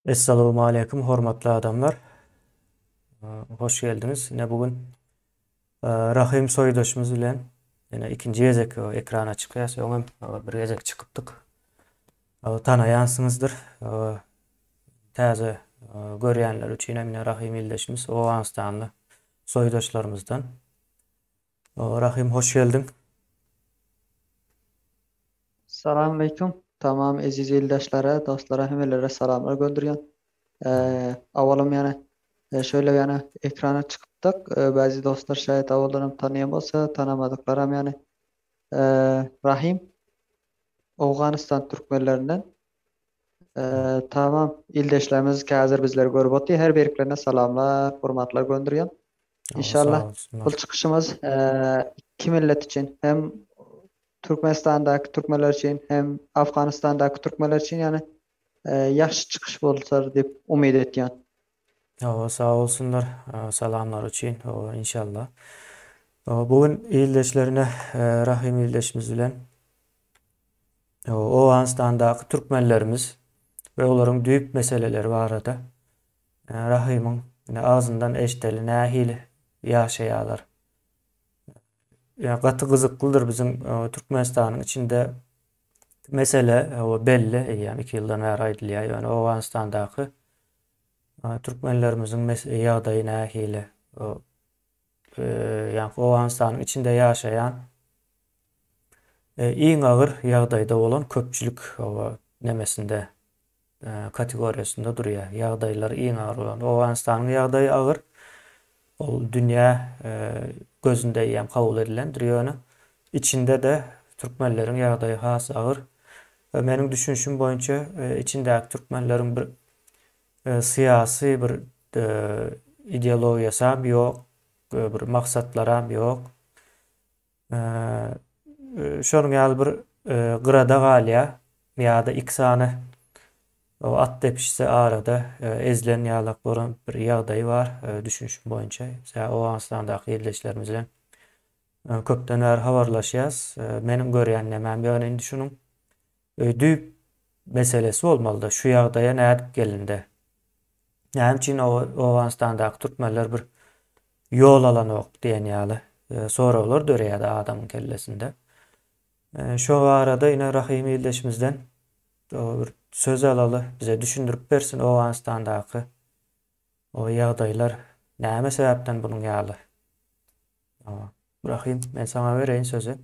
Esselamu aleyküm hormatly adamlar. Hoş geldiniz. Yine bugün Rahim soydaşımız bilen yine ikinci gezek ekrana çıkýar. Soňam bir gezek çıkıpdyk. Tanaýansyňyzdyr. Täze görýänler üçin hem Rahim ildeşimiz Owganistanly soydaşlarymızdan. Rahim hoş geldin. Salam aleyküm. Tamam aziz eldaşlara, dostlara hemmelere salamlar gönderýän. Awalym şöyle ekrana çıkıpdyk. Bazı dostlar şayet awaldan tanıyan bolsa, tanamadyklaram Rahim Awganistan türkmenlerinden. Tamam ildeşlerimiz häzir bizleri görüp otdy. Her biriklerine salamlar, hormatlar gönderýän. Sağ İnşallah bu olsunlar. çıkışımız iki millet için hem Türkmenistan'daki Türkmenler için hem Afganistan'daki Türkmenler için yaxşı çıkış bolsa dep umid etýän. Sağ olsunlar. Salamlar üçin inşallah. Bugün ildeşlerine Rahim ildeşimiz bilen Owganistandaky türkmenlerimiz ve olaryň düýp meseleleri barada Rahimyň ağzyndan eşdeli nähili ýaşaýarlar. Gaty gyzyklydyr bizim Türkmenistanyň içinde mesele belli, ýani 2 ýyldan bäri aýdylýar. Ýani Owganistandaky türkmenlerimiziň ýagdaýy nähili. Ýani Owganistanyň içinde ýaşaýan iň agyr ýagdaýda bolan köpçülik nemesinde kategoriýasynda durýar. Ýagdaýlar iň agyr bolan. Owganistanyň ýagdaýy agyr. Ol dünýä gözünde ýa kabul edilen ýöne. İçinde de türkmenleriň ýagdaýy has agyr. Meniň düşünşüm boýunça içindäki türkmenleriň bir syýasy bir ideologiýasy hem ýok, bir maksatlara ýok. Şonuň ýaly bir gyrada galýar ýa-da iksany at tepişse arada ezilen ýalak bolan bir ýagdaý bar düşünşüm boýunça. Owganistandaky ýerleşlerimiz bilen köpden bäri habarlaşýas. Meniň görýän nemem ýöne indi şunuň düýp meselesi bolmaly da şu ýagdaýa nädip gelindi. Näme üçin Owganistandaky türkmenler bir ýol alanok diýen ýaly soraglар dörýär adamyň kellesinde. Şo arada ine Rahim ildeşimizden bir söz alaly bize düşündirip bersin Owganistandaky o ýagdaýlar näme sebäpden bunyň ýaly. Rahim, men sana bereýin sözü.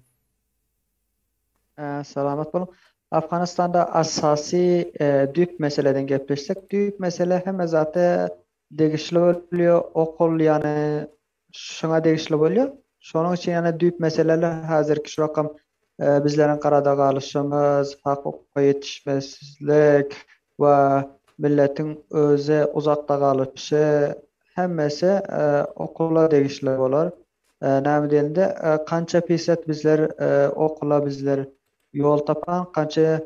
Salamat bolun. Afganistan'da asasi düýp meseleden gepleşsek, düýp mesele hemme zaten degişli bolýar, okul şoňa degişli bolýar. Şonuň üçin düýp meseleler häzirki şu rakam bizleriň garada galyşymyz, hak hukukka ýetişmezlik we milletiň öze uzakda galyşy hemmesi okula degişli bolar. Näme diýende kança piset bizler okula bizler yol tapan, kança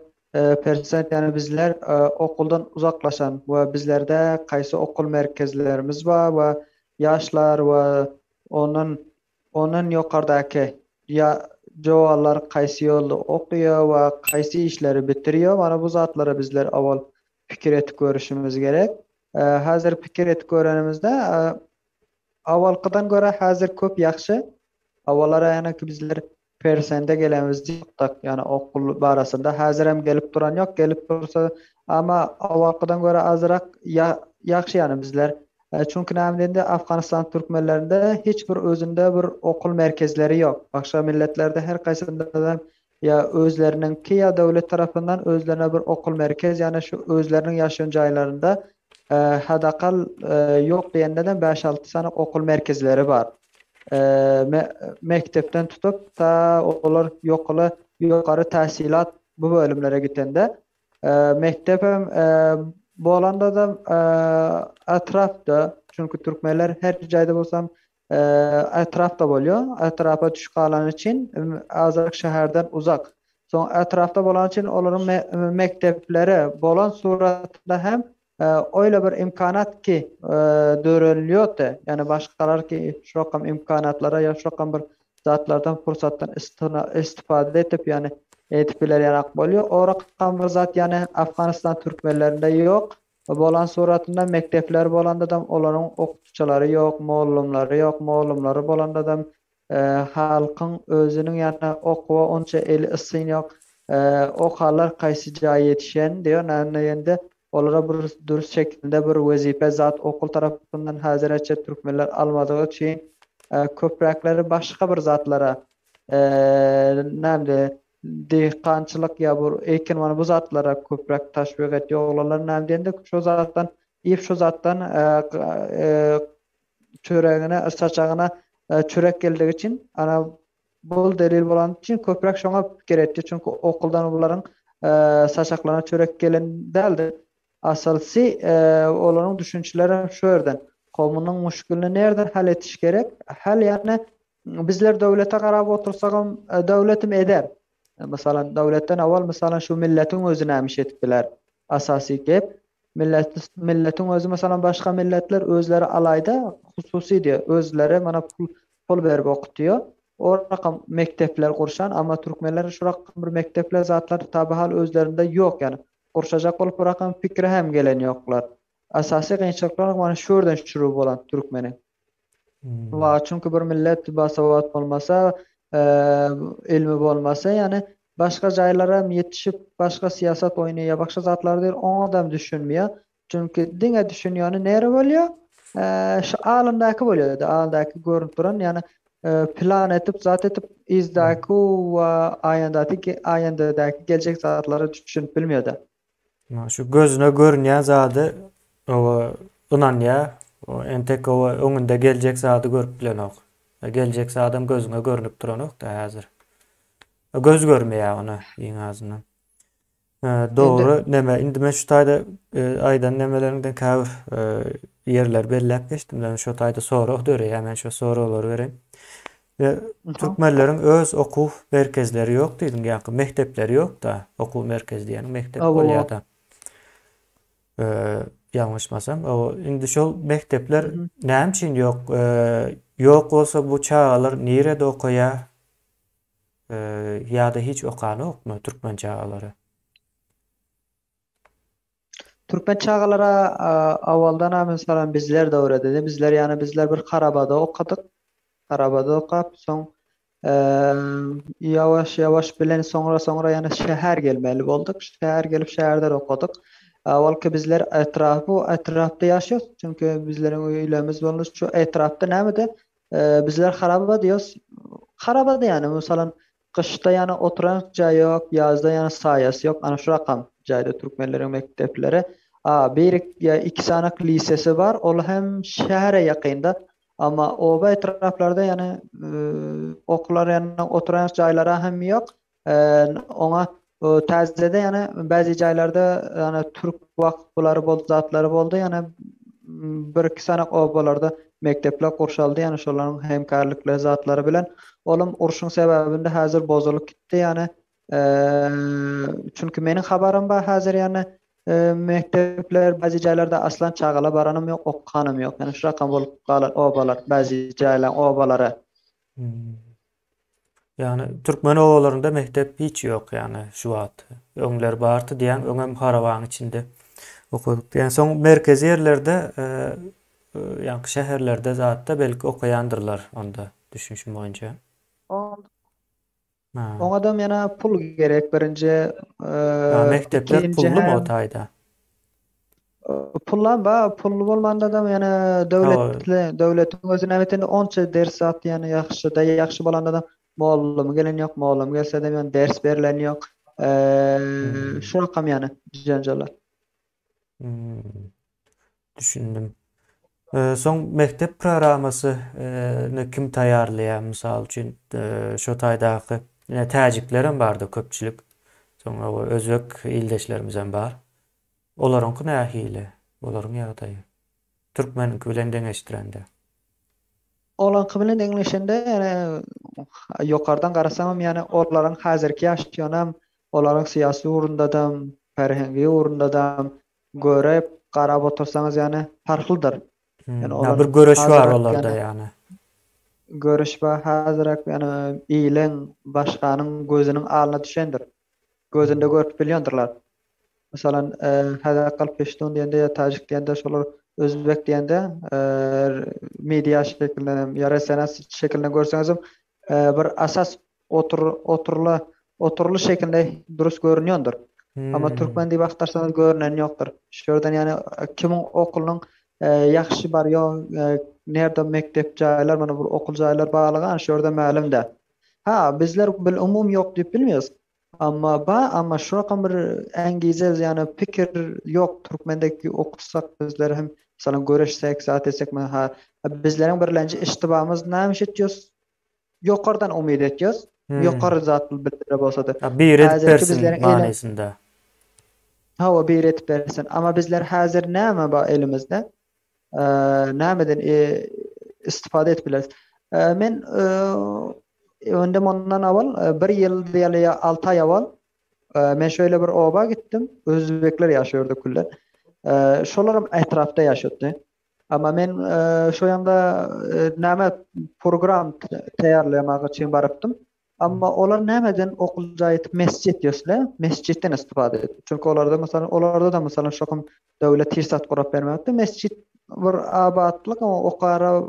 persent bizler okuldan uzaklaşan we bizlerde gaýsy okul merkezlerimiz bar we ýaşlar we onun ýokardaky jowalar gaýsy ýolda okuýar we gaýsy işleri bitirýär. Mana bu zatlara bizler awal pikir etip görüşimiz gerek. Häzir pikir etip görenimizde awalkydan göre häzir köp ýaxşy. Awallara bizler persende gelemiz diýdik, ýani okul barasında häzir hem gelip duran ýok, gelip dursa ama awalkydan göre azrak ýaxşy bizler. Çünkü näme diýende Afganistan türkmenlerinde hiç bir özünde bir okul merkezleri yok. Başka milletlerde her kaysında ya özleriniňki ya döwlet tarapyndan özlerine bir okul merkez yani şu özleriniň ýaşaýan jaýlarynda hadakal ýok diýendeden 5-6 sana okul merkezleri bar. Mektepden tutup ta olar ýokary täsilat bu bölümlere gitende mektep hem bolanda da atrafda çünkü türkmenler her jaýda bolsam atrafda bolýar. Atrafa düşüp galan için azak şäherden uzak. Soň atrafda bolan için olaryň mektepleri bolan suratda hem öyle bir imkanat ki dörenilýär. Yani başkalar ki şu rakam imkanatlara ya şu rakam bir zatlardan fursattan istifade etip etip biler yarak bolýar. O rakam bir zat Afganistan türkmenlerinde yok. Bolan suratında mektepler bolanda da olaryň okuwçylary ýok, mollumlary ýok, mollumlary bolanda da halkyň özüniň ýa-da okuwa onça eli ysyn ýok. O hallar kaýsy jaýa ýetişen diýär. Näme olara bir dürüst şekilde bir wezipe zat okul tarapyndan häzirçe türkmenler almadygy üçin köpräkleri başga bir zatlara näme dehqançylyk ýa bu ekin mana bu zatlara köpräk taşwyk etýär. Olar näme diýende şu zatdan çöregine, saçagyna çörek geldigi için ana bol delil bolan için köpräk şoňa gerekdi. Çünki okuldan bularyň saçaklaryna çörek gelen däldi. Asylsy olaryň düşünçeleri şu ýerden. Gowmunyň muşkylini nereden hal etiş gerek? Hal ýani bizler döwlete garap otursagam döwletim eder. Masalan döwletden awal masalan şu milletiň özüne ämiş etdiler. Asasy gep milletin özü masalan başka milletler özleri alayda hususi diye özleri mana pul berip okutýar. O rakam mektepler kurşan ama Türkmenler şu rakam bir mektepler zatları tabi hal özlerinde yok yani. Kurşajak bolup bu rakam pikri hem gelen yoklar. Asasy gynçylyklar mana şu ýerden şuru bolan Türkmeni. Hmm. Va çünkü bir millet basawat bolmasa, ilmi bolmasa yani başka jaýlara ýetişip başka siyasat oýnaýar, başka zatlar der o adam düşünmeýär. Çünkü diňe düşünýäni näre bolýar? Şu alymdaky bolýar. Alymdaky görünüp duran yani plan etip zat etip izdaky we aýandadaky geljek zatlary düşünüp bilmeýär. Şu gözüne görünýän zady o ynanýar. O entek o öňünde geljek zady görüp bilenok. Geljek zadym gözüne görünüp duranok da häzir. Göz görmeýär ona iň azyndan. Doğru. Neme indi men şu taýda aýdan nemelerinden käbir yerler belläp geçdim. Ben şu taýda soraq döreýär. Hemen şu soralar bereyim. Türkmenleriň öz okuw merkezleri ýok diýdim. Ýa-ni mektepleri ýok da. Okuw merkezi diýeni mektep bolýar da. Ýalňyşmasam, o indi şol mektepler näme üçin ýok? Ýok bolsa bu çağalar nerede okuýar? Ya da hiç okany okmy Türkmen çağalary? Türkmen çağalara awaldan mesela bizler döwredede bizler yani bizler bir Karabada okadyk. Karabada okap soň ýawaş ýawaş bilen soňra yani şäher gelmeli bolduk. Şäher gelip şäherde okadyk. Awalky bizler etrapda ýaşaýar. Çünki bizleriň öýlerimiz bolmuş şu etrapda näme bizler Karabada diýos. Karabada yani mesela kışta yani oturan jaý ýok, ýazda yani saýasy ýok. Ana şu rakam jaýda türkmenleriň mektepleri. Bir ya iki sanak lisesi var. Ol hem şähere ýakynda. Ama oba etraflarda yani okular yani oturan jaýlara hem ýok. Ona täzede yani bäzi jaýlarda yani türk wagtlary boldy, zatlary boldy. Yani bir iki sanak obalarda mektepler kurşaldy. Yani şolaryň hemkarlykly zatlary bilen olum urşuň sebäbinde häzir bozulup gitdi. Yani çünkü meniň habarym bar häzir yani mektepler bäzi jaýlarda aslan çağala baranym ýok, okanym ýok. Yani şu rakam bolup galar obalar, bäzi jaýlar obalary. Yani Türkmen owalarynda mektep hiç ýok yani şu wagt. Öňler bardy diýen öňem Harawaň içinde okudyk. Yani soň merkezi ýerlerde ýa-ni şäherlerde zatda belki okuýandyrlar onda düşünşüm boýunça. Oň adam yana pul gerek birinji Mektepler pullu mu o taýda? Pullu bolmanda da yani döwletiň özüne nämetinde onça ders sat yani ýaxşy bolanda da mollum gelen ýok, mollum gelse de yani ders berilen ýok. Şu rakam yani janjalar. Düşündüm. Soň mektep programasyny kim taýýarlaýar? Mysal üçin şu taýdaky täjiklerim bardy köpçülik. Soň o özbek ildeşlerimizden bar. Olaryňky nähili? Olaryň ýagdaýy. Türkmenki bilen deňeşdirende. Olaryňky bilen deňeşende yani ýokardan garasaňam yani olaryň häzirki ýaşaýanam, olaryň syýasy urundadam, perhengi urundadam görep garap otursaňyz yani farklydyr. Yani bir görüş bar olarda yani. Görüş bar häzirak yani iýleň başganyň gözüniň alyna düşendir. Gözünde görüp bilýändirler. Masalan, Hadakal Peştun diýende ya Tajik diýende şolar Özbek diýende media şekilde ya resenas şekilde görseňizim bir asas oturly şekilde durus görünýändir. Ama Hmm. Türkmen diýip aktarsaňyz görünen ýokdur. Şurdan ýani kimiň okulynyň ýaxşy bar ýok, nerede mektep jaýlar, mana bu okul jaýlar baglagan şurada ma'lum-da. Ha, bizler bil umum ýok diýip bilmeýäs. Ama şu rakam bir engize yani pikir yok Türkmendeki okutsak bizler hem sana görüşsek saat etsek mi bizlerin birlence iştibamız nämiş etýüz ýokardan umyt etýüz Hmm. ýokary zatly bildirip bolsa da Ha, bir edip häzirki bersin bizlerin elim manesinde. hava bir etip bersin ama bizler häzir näme ba elimizde nämeden istifade etbiles. Men öndem ondan awal bir ýyl ýaly 6 ay awal men şöyle bir oba gittim. Özbekler yaşıyordu kullar. Şolaram etrafta yaşıyordu. Ama men şu yanda näme program tayarlamagy üçin barypdym. Amma olar nämeden okul jaýyp mescit ýösle, mescitten istifade etdi. Çünki olarda da mesela şokum döwlet tirsat gurap bermekdi. Mescit bir abadlyk ama okara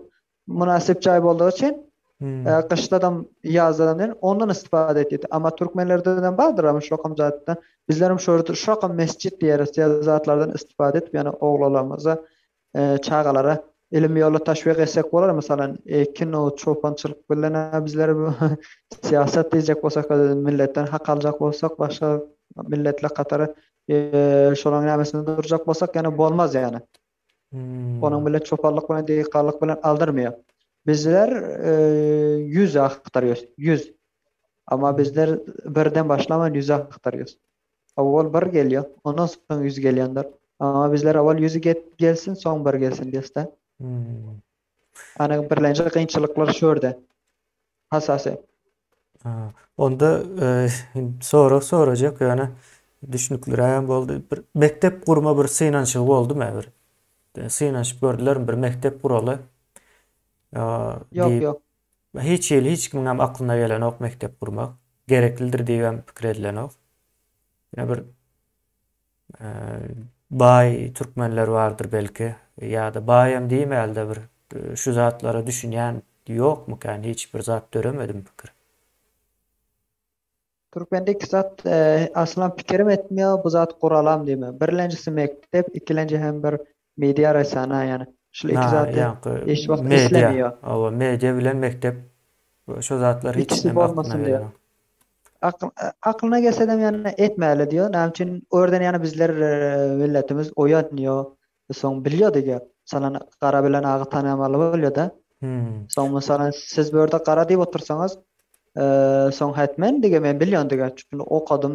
münasip jaý bolduğu için Hmm. kışladan yazdan ondan istifade etdi. Ama Türkmenlerden bardyr ama şokam zatdan bizlerim şokam mescit diýeriz ya zatlardan istifade etip yani oglalarymyza çağalara ilim ýoly taşwik etsek bolar. Masalan, ekin o çopançylyk bilen bizler bu siýasat diýjek bolsak milletten hak aljak bolsak başga milletler katary şolaň nämesini durjak bolsak yani bolmaz yani. Onun Hmm. millet çopanlyk bilen diýikanlyk bilen aldyrmıyor. Bizler 100 aktarıyoruz. 100. Ama Hmm. bizler birden başlamadan 100 aktarıyoruz. Awval bir gelýär, ondan soň 100 gelýändir. Ama bizler awval 100 gelsin, soň bir gelsin diýesde. Hmm. Ana birlenji kynçylyklar şurada. Hasasy. Ha, onda sorajak yani düşünüklerim boldy. Bir mektep kurma bir synançyk boldymy bir? Synanç gördüler bir mektep kuraly. Ya Yok diýip yok. hiç kimem aklyna gelen ok mektep kurmak gereklidir diýen pikir edilen ok. Ýa bir e, bay türkmenler vardır belki ya da bayam diýmälde bir şu zatlara düşünýän ýokmy kan hiç bir zat göremedim pikir. Türkmendeki zat aslan pikirim etmiyor, bu zat kuralam diýme. Birlenjisi mektep, ikilenci hem bir media resana yani. Şu iki Ha, zatı ýa-ni hiç vakt media, işlemiyor. media bilen mektep şu zatlar hiç İkisi näme aklyna bolmasın diyor. gelen. Aklına gelse de yani etmeli diyor. Nam için oradan yani bizler milletimiz oyanıyor. Son biliyor diyor. Sana kara bilen ağı tanıyamalı bolýar da. Hmm. Son mesela siz böyle kara diýip otursanız son hetmen dige men bilýän dige. Çünki o kadın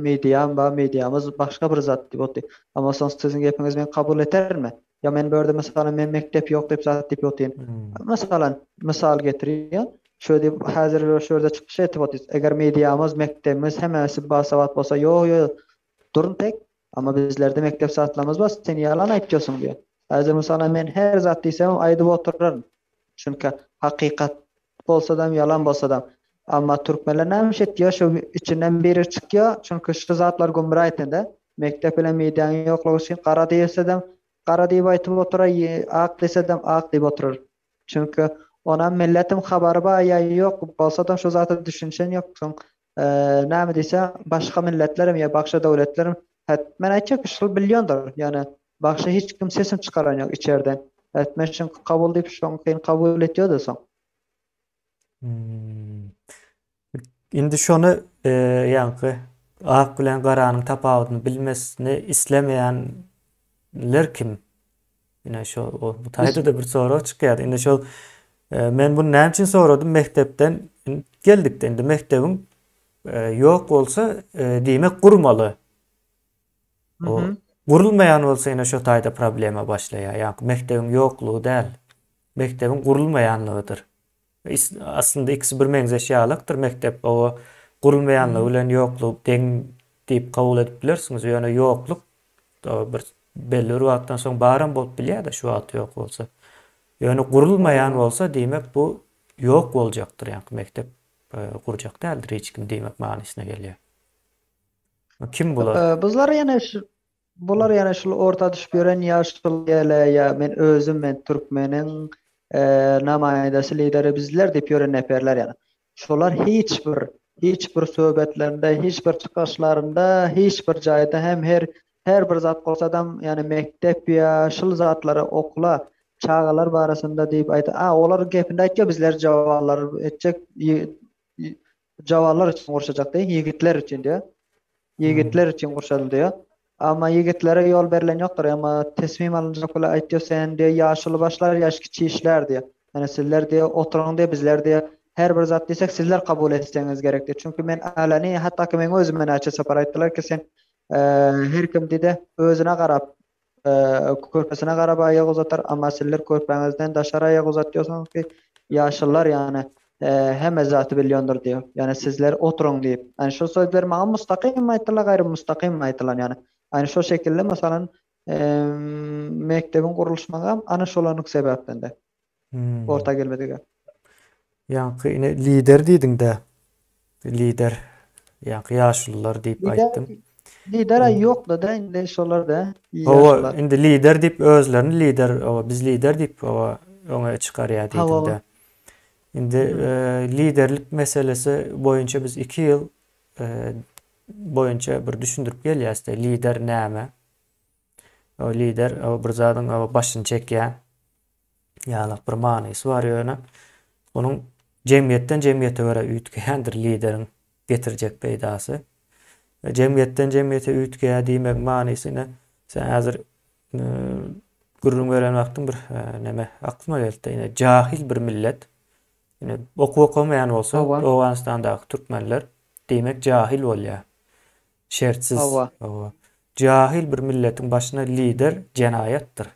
mediamız başka bir zat diýip otdy. Ama son sizin gepiniz men kabul etermi? Ya men böyle mesela men mektep yok diýip zat diýip otýan. Hmm. Mesela misal getirýär. Şöyle hazır şöyle çıkış etip otuz. Eğer medyamız, mektebimiz hemesi basawat bolsa, yo durun tek. Ama bizlerde mektep saatlamız var. Sen yalan aytıyorsun diyor. Hazır mesela men her zat diysem aydyp oturarım. Çünkü hakikat bolsa da yalan bolsa da. Ama Türkmenler näme etdiýär şu içinden biri çykýar. Çünkü şu zatlar gumra etende. Mektep bilen medyaň ýoklugy üçin kara diýsem, kara diýip aýtyp oturar, ak desem ak diýip oturur. Çünkü ona milletim habary bar ýa ýok bolsa da şu zatı düşünşen ýok. Soň näme diýse başga milletlerim ýa başga döwletlerim men aýtjak şol bilýändir. Yani başga hiç kim sesim çykaran ýok içeriden. Etmen şun kabul diýip şoň kyn kabul etýär da soň. Hmm. Indi şonu ýa-ni ak bilen garanyň tapawyny bilmesini islemeýänler kim? Ine şu bu taýda da bir soru çykýar. Indi şol men bunu näme üçin soradym mektepden geldikde indi mektebiň ýok bolsa diýmek gurmaly. O Mhm. gurulmaýan bolsa ine şu taýda problema başlaýar. Ýa-ni mektebiň ýoklugy däl, mektebiň gurulmaýanlygydyr. Aslında ikisi bir meňzeşýärlikdir. Mektep o gurulmaýanlygy bilen ýokluk deň diýip kabul edip bilersiňiz. Ýöne ýokluk bir belli bir wagtdan soň baram bolup bilýär da şu wagt ýok bolsa. Ýöne gurulmaýan bolsa diýmek bu ýok boljakdyr. Ýa-ni mektep gurjak däldir hiç kim diýmek manisine gelýär. Kim bular? Bizler yani şu Bular yani şol orta düşüp gören yaşlı ya men özüm men Türkmenin namaýandasy lideri bizler diýip gören neperler yani. Şolar hiç bir söhbetlerinde, hiç bir çıkışlarında, hiç bir jaýda hem her bir zat bolsadam yani mektep ya şol zatlara okula çağalar barasında diýip aýta. Olar gepinde aýtja bizler jawalar etjek jawalar için urşajak diýip yigitler için diýär. Hmm. Yigitler için kurşaldı. Ama yigitlere yol verilen yoktur. Ama teslim alınacak ola aytıyor sen diye yaşlı başlar, yaş kiçi işler diye. Yani sizler diye oturun diye bizler diye her bir zat desek sizler kabul etseniz gerekli. Çünkü men alani hatta ki men özümden açı sapar ayttılar ki sen her kim dedi özüne garap körpesine garap ayak uzatar ama sizler körpenizden daşar ayak uzatıyorsanız ki yaşlılar yani hem zatı bilyondur diyor. Yani sizler oturun deyip. Yani şu sözler mağa mustakim aytılan gayrı mustakim aytılan yani. Yani şu şekilde mesela mektebin kuruluşmağa ana şolanık sebepten de Hmm. orta gelmedi. Yankı yine lider diýdiň de. Lider. Yankı ýaşlylar diýip Lider aýtdym. lidera yok da indi şolar da Hawa yaşlılar. indi lider diýip özlerini lider, biz lider diýip oňa çykarýar diýdiň Hava. de. Indi Mhm. liderlik meselesi boýunça biz 2 ýyl boýunça bir düşündirip gelýäs de lider näme? O lider bir zadyň başyny çekýän ýa-da bir manysy bar ýöne. Onuň jemgyýetden jemgyýete görä üýtgendir lideriň getirjek peýdasy. Jemgyýetden jemgyýete üýtgeýär diýmek manysyny sen häzir gürrüň gören wagtyň bir näme aklyma geldi. Ýene jahil bir millet. Ýene okumaýan bolsa, Hava. Owganistandaky türkmenler diýmek jahil bolýar. Şertsiz. Hava. Jahil bir milletin başyna lider jenayetdir.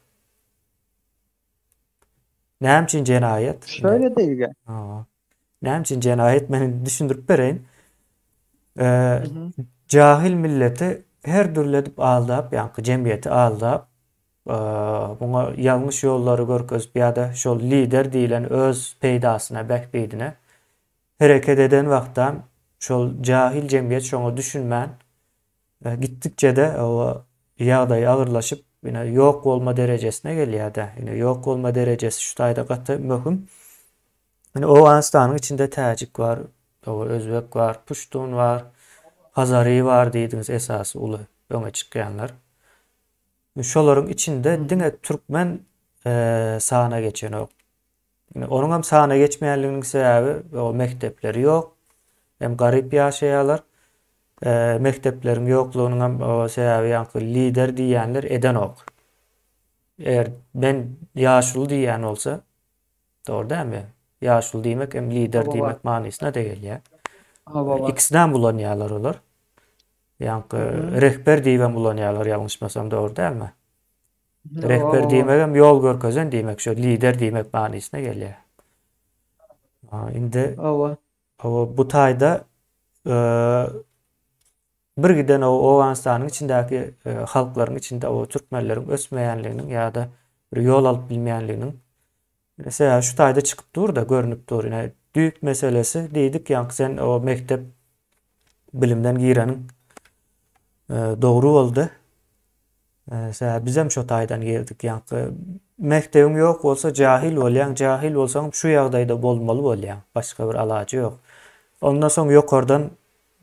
Näme üçin jenayet? Şöyle değil. Näme üçin jenayet? Meni düşündirip bereýin. Eee, Mhm. Jahil milleti her türlü edip aldap, ýa-ni jemgyýeti aldap, buňa ýalňyş ýollary görkezip ýa-da şol lider diýilen öz peýdasyna, bäkbeýdine hereket eden wagtda şol jahil jemgyýet şoňa düşünmän gitdikçe de o ýagdaý agyrlaşyp ýene ýok bolma derejesine gelýär-de. Ýene ýok bolma derejesi şu taýda gaty möhüm. Ýene Owganistanyň içinde täjik bar, özbek bar, puştun bar, hazary bar diýdiňiz esasy uly öňe çykýanlar. Şolaryň içinde diňe türkmen sana geçen ok. Ýene onuň hem sana geçmeýänliginiň sebäbi o mektepleri ýok. Hem garyp ýaşaýarlar. Mekteplerin ýoklugynyň hem o sebäbi ýa-ni lider diýenler eden ok. Eger ben ýaşuly diýen bolsa, dogry dälmi? Ýaşuly diýmek hem lider Hava. diýmek manysyna da gelýär. Hava. İkisinden bulanýarlar olar. Ýa-ni rehber diýen bulanýarlar ýalňyşmasam dogry dälmi? Rehber diýmek hem ýol görkezen diýmek, şo lider diýmek manysyna gelýär. Indi Hava. bu taýda bir giden Owganistanyň içindäki halklaryň içinde o türkmenleriň ösmeýänliginiň ýa-da bir ýol alyp bilmeýänliginiň mesela şu taýda çykyp dur da görünüp dur. Ýene düýk meselesi diýdik ýa-ni sen o mektep bilimden gireniň dogry boldy. Mesela biz hem şo taýdan geldik ýa-ni mektebiň ýok bolsa jahil bolýan, jahil bolsaň şu ýagdaýda bolmaly bolýan. Başga bir alajy ýok. Ondan soň ýokardan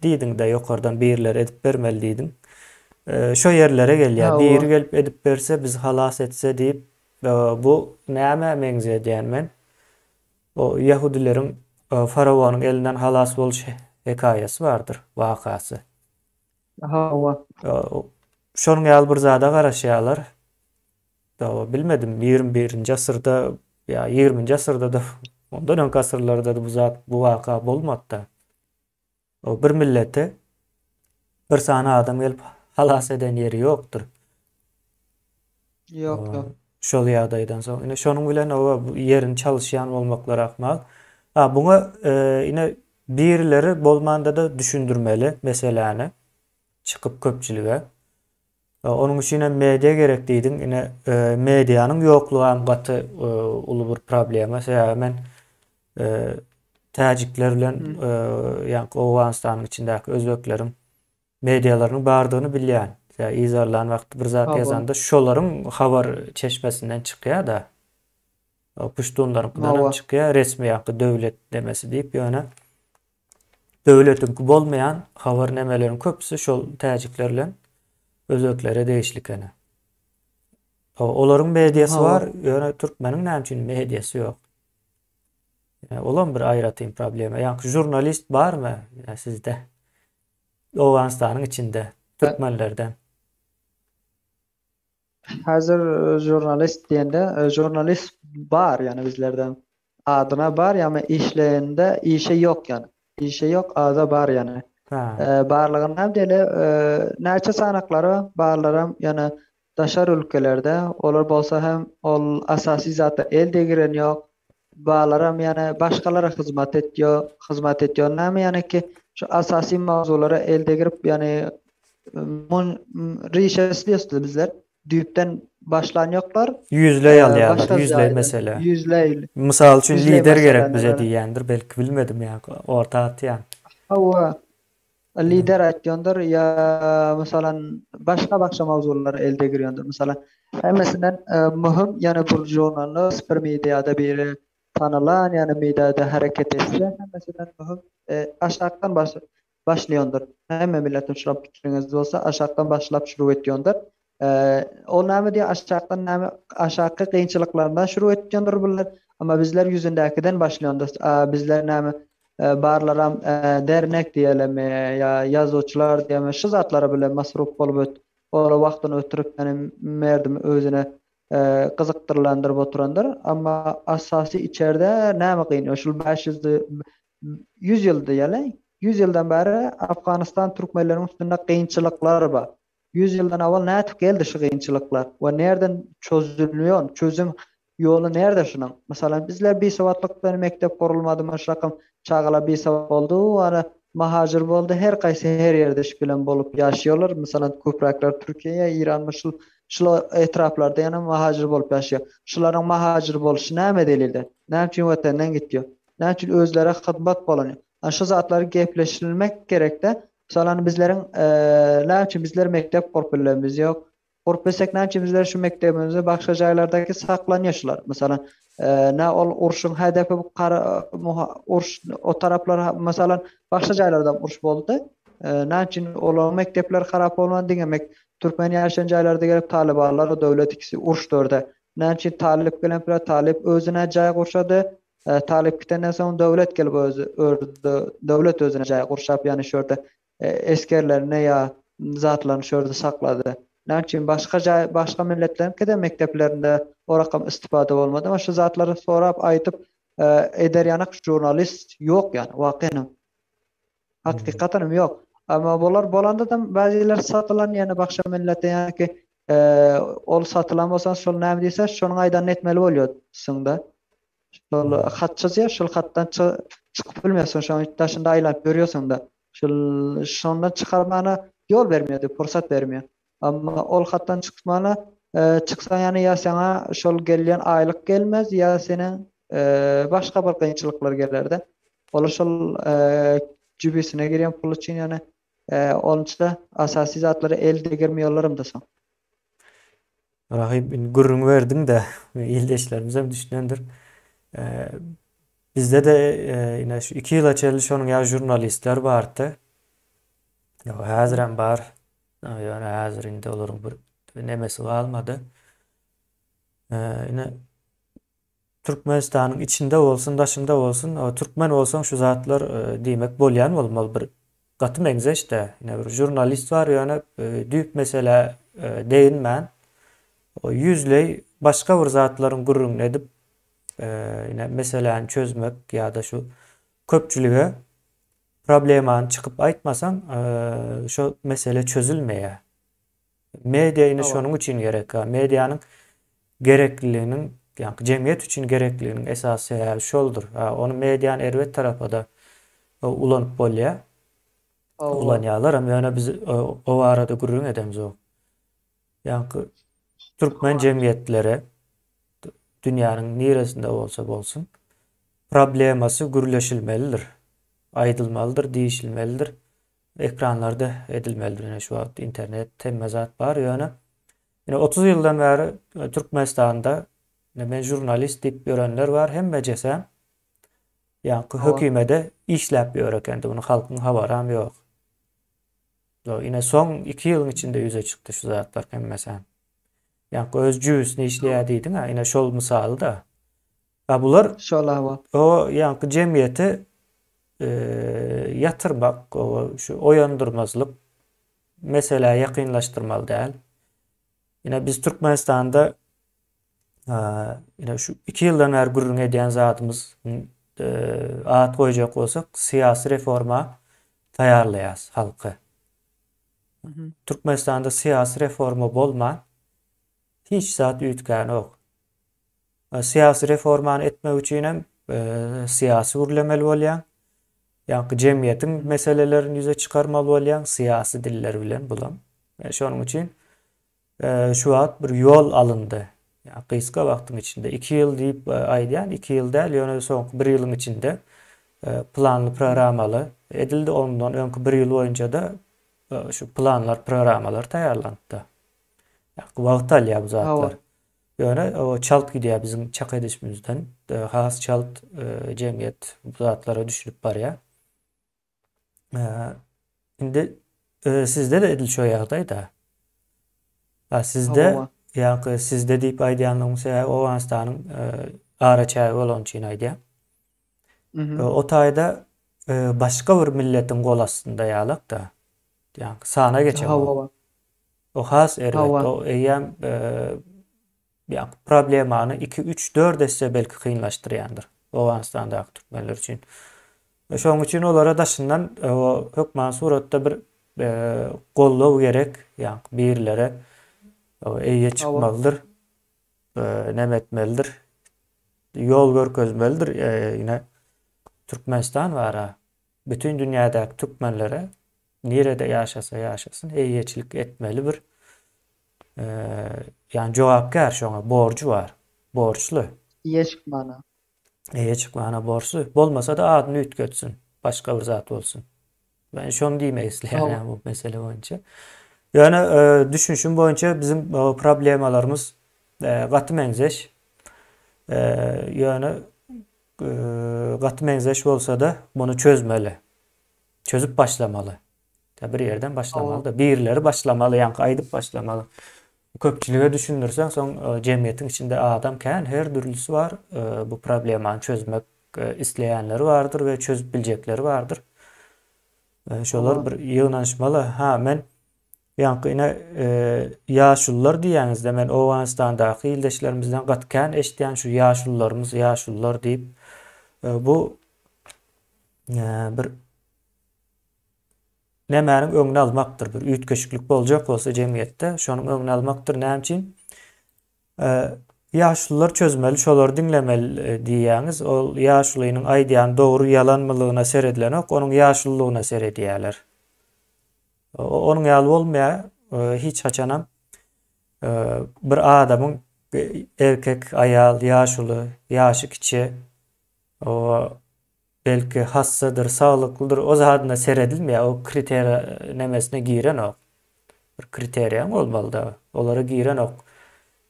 diýdiň de ýokardan birler edip bermeli diýdiň. Şo yerlere gelýär. Bir gelip edip berse biz halas etse diýip bu näme meňze diýen men. O Yahudileriň Farawonyň elinden halas boluş hekaýasy bardyr, wakasy. Hava. Şonuň ýaly bir zada garaşýarlar. Bilmedim 21-nji asyrda ýa 20-nji asyrda da ondan öňki asyrlarda da bu waka bolmady da. O bir millete bir sana adam gelip halas eden ýeri ýokdur. Yok. Şol ýagdaýdan soň ine şonuň bilen o ýerin çalışýan bolmaklar ahmal. Buňa ine birileri bolmanda da düşündirmeli meseleni çykyp köpçülige. Onun üçin media gerek diýdiň. Ine medianyň ýoklugy hem gaty uly bir problem. Mesela men täjikler bilen ýa-ni Owganistanyň içindäki özbekleriň medialarynyň bardygyny bilýän. Ya izarlan vaqti bir zat Hawa. yazanda şolaryň habar çeşmesinden çykýar da. O puştunlaryňkydan hem Hawa. çykýar, resmi ýa-da döwlet demesi diýip ýöne döwletiňki bolmaýan habar nemeleriň köpüsi şol täjikler bilen özöklere değişlikene. Olaryň mediýasy Hawa. bar, ýöne türkmeniň näçin mediýasy ýok. Olan bir aýratyn problema. Ýa-ni jurnalist barmy sizde? Owganistanyň içinde türkmenlerden. Hazır jurnalist diýende jurnalist bar ýani bizlerden. Adyna bar ýa-ni işleýände işe ýok ýani. İşe ýok, ada bar ýani. Ha. Barlygyndan dele näçe sanaklary barlaram ýani daşar ülkelerde olar bolsa hem ol asasy zata elde giren ýok. Barlaram ýani başgalara hyzmat etýär, näme ýani ki şu asasy mawzulara elde girip ýani rişesli bizler düýpden başlan ýoklar. Yüzley alýarlar, Başga yüzley ýaýdan, mesele. yüzley. Mysal üçin Yüzley lider gerek meseleler, bize yani. diýendir, belki bilmedim ýa orta atýan. Hawa. Lider aýtýandyr ýa mesalan başga mawzular elde girýändir. Mesalan hemmesinden mühim ýani bu jurnalist bir mediada biri tanylan ýani mediada hareket etse hemmesinden mühim aşakdan başlaýandyr. Hemme milletin şurap pikiriňiz bolsa aşakdan başlap şuruw etýändir. O näme diýär aşakdan näme aşaky kynçylyklardan şuruw etýändir bular. Ama bizler yüzündäkiden başlaýandyr. Bizler näme barlaram dernek diýelemi ýa ýazgıçylar diýelemi şu zatlara bilen masruf bolup ola wagtyny ötürüp ýani merdim özüne gyzykdyrlandyryp oturandyr. Ama asasy içeride näme gyn? Şol 500 100 ýylda ýaly 100 ýyldan beri Afganistan türkmenleriň üstünde kynçylyklar bar. 100 ýyldan awal nätip geldi şu kynçylyklar? We nerden çözülýär? Çözüm ýoly nerde şunyň? Masalan bizler bir sawatlyk mektep gurulmady maşrakam çağala bir sawat boldu, ana mahajir boldu. Her gaýsy her ýerde iş bilen bolup ýaşaýarlar. Masalan köpräkler Türkiýe, İran şu etraflarda ýana mahajir bolup ýaşaýar. Şularyň mahajir boluşy näme delilde? Näçin watenden gitýär? Näçin özlere hyzmat bolanýar? Şu zatlary gepleşirilmek gerek-de. Masalan bizleriň näçin bizler mektep guruplarymyz ýok. Gurup näçin bizler şu mektebimizde başga jaýlardaky saklanýaşlar. Masalan nä ol urşuň hedefi urş o taraplar masalan başga jaýlardan urş boldy. Näçin olar mektepler harap bolman diňemek türkmen ýaşaýan jaýlarda gelip talibanlar o döwlet ikisi urş dörde. Näçin talip bilen bir talip özüne jaý gurşady. Talip kitenden soň döwlet gelip döwlet özüne jaý gurşap ýani şurda eskerlerine ýa zatlaryny şurda saklady. Näçin başga milletlerin kede mekteplerinde o rakam istifade bolmady. Ama şu zatlary sorap aýtyp eder ýanak jurnalist ýok ýani wagtynam. Hakykatynam ýok. Ama bolar bolanda da bäziler satylan ýani başga millete ýani ki ol satylan bolsa şol näme diýse şonuň aýdan etmeli bolýarsyň-da. Şol hat çyzýar, şol hatdan çykyp bilmeýärsiň, şoň taşynda aýlanyp görýärsiň-da. Şondan çykarmana ýol bermeýär, pursat bermeýär. Ama ol hatdan çykmana çyksa ýani ýa sana şol gelýän aýlyk gelmez ýa senin başga bir kynçylyklar geler-de. Olar şol jübesine girýän pul üçin ýani onçda asasy zatlary elde girmeýärlerim desem. Rahim gurrun verdim de ildeşlerimiz hem düşünendir. Bizde de yine şu 2 ýyl içerli şonuň ýa jurnalistler bardy. Ýa häzir hem bar. Yani hazır indi olaryň bir nemesi galmady. Yine Türkmenistanyň içinde bolsun, daşynda bolsun, o türkmen bolsaň şu zatlar diýmek bolýan bolmaly bir gaty meňzeşde. Yine bir jurnalist bar ýöne düýp mesele değinmän. O yüzley başga bir zatlaryň gurrun edip yine meseleni çözmek ýa-da şu köpçülige problemany çykyp aýtmasaň şu mesele çözülmeýär. Media ine şonuň üçin gerek. Medianyň gerekliliğinin yani cemiyet üçin gerekliliğinin esasy şoldur. Onu mediany erwet tarapa da ulanyp bolýar. Ulanýarlar hem ýöne biz o arada gurrun edemiz o. Yani Türkmen cemiyetlere dünyanın neresinde olsa bolsun probleması gürleşilmelidir, aýdylmalydyr, diýişilmelidir. ekranlarda edilmelidir. Yani şu an internet temmezat var yani. Yine 30 yıldan beri Türkmenistan'da ben jurnalist dip görenler var. Hem becesem yani Hawa. hükümede işlep öğrekendi. Bunu halkın haberam yok. Yine son 2 yılın içinde yüze çıktı şu zatlar hem mesela. Yani öz cüzünü işleyediydin ha. Yine şol misalı da. Ya bunlar Şola hawa. o yani cemiyeti yatırmak, o şu oyandırmazlık mesela yakınlaştırmalı değil. Yine biz Türkmenistan'da yine şu 2 yıldan beri gurrun ediyen zatımız aat koyacak olsak siyasi reforma tayarlayaz halkı. Mhm. Türkmenistan'da siyasi reforma bolman hiç zat üytgani yok. Siyasi reformanı etme için hem siyasi urlemeli bolyan, yani cemiyetin meselelerini yüze çıkarmalı bolyan siyasi diller bilen bulam. Şunun için şu an bir yol alındı. Yani kıyıska vaxtın içinde 2 yıl deyip aydayan 2 yıl değil yani son 1 yılın içinde planlı programalı edildi. Ondan önkü 1 yıl boyunca da şu planlar programalar tayarlandı. Yani vaxt alıyor bu zatlar. Hawa. Yani o çalt gidiyor bizim çak edişimizden. Has çalt cemiyet bu zatlara düşünüp var ya. E, Şimdi sizde de edil şu yağdaydı. Ha, sizde Hawa. yani sizde deyip aydiyanlığımız o Afganistan'ın araçayı olan için aydiyan. Mhm. O tayda başka bir milletin gol aslında yağlık da. Yani sana geçen o. Hawa. O has elbette. Hawa. O eyyem yani problemanı 2 3 4 etse belki kıyınlaştırandır. O Afganistan'da Türkmenler için. Şoň üçin olara daşyndan o hökman suratda bir gollaw gerek. Yani birlere o eýe Hawa. çıkmalıdır. Nemetmelidir. Yol görkezmelidir. Yine Türkmenistan var ha. Bütün dünyadaki Türkmenlere nerede yaşasa yaşasın eýeçilik etmeli bir yani jogapkär şoňa borcu var. Borçlu. Yeşik mana. Eýe çıkmana borçlu. Bolmasa da adyny ütgetsin. Başka bir zat olsun. Ben şonu diýmek Hawa. yani bu mesele boyunca. Yani düşünüşüm boyunca bizim problemalarımız gatı menzeş. Yani gatı menzeş olsa da bunu çözmeli. Çözüp başlamalı. Ya bir yerden başlamalı Hawa. da birileri başlamalı yani aydıp başlamalı. Köpçülüğe düşünürsen son cemiyetin içinde adam kän her türlüsü var. Bu problemi çözmek isteyenleri vardır ve çözüp bilecekleri vardır. Şolar Hawa. bir yığınlaşmalı. Ha men yani yine yaşlılar diýäňizde men Owanistandaky ildeşlerimizden gatkän eşitýän şu yaşlılar deyip bu bir nämäniň öňüni almakdyr. Bir üýtgeçlik boljak bolsa jemgyýetde şonuň öňüni almakdyr. Näme üçin? Yaşlılar çözmeli, şolar dinlemeli diýäňiz. Ol yaşlynyň aýdýan dogry ýalanmalygyna seredlenek, onuň yaşlyllygyna seredýärler. Onuň ýaly bolmaýa hiç haçanam bir adamyň erkek, aýal, ýaşly, ýaşy kiçi o belki hassadyr, saglyklydyr, o zadyna seredilmeýär. O kriteriýa nemesine giren ok. Bir kriteriýa bolmaly da. Olara giren ok.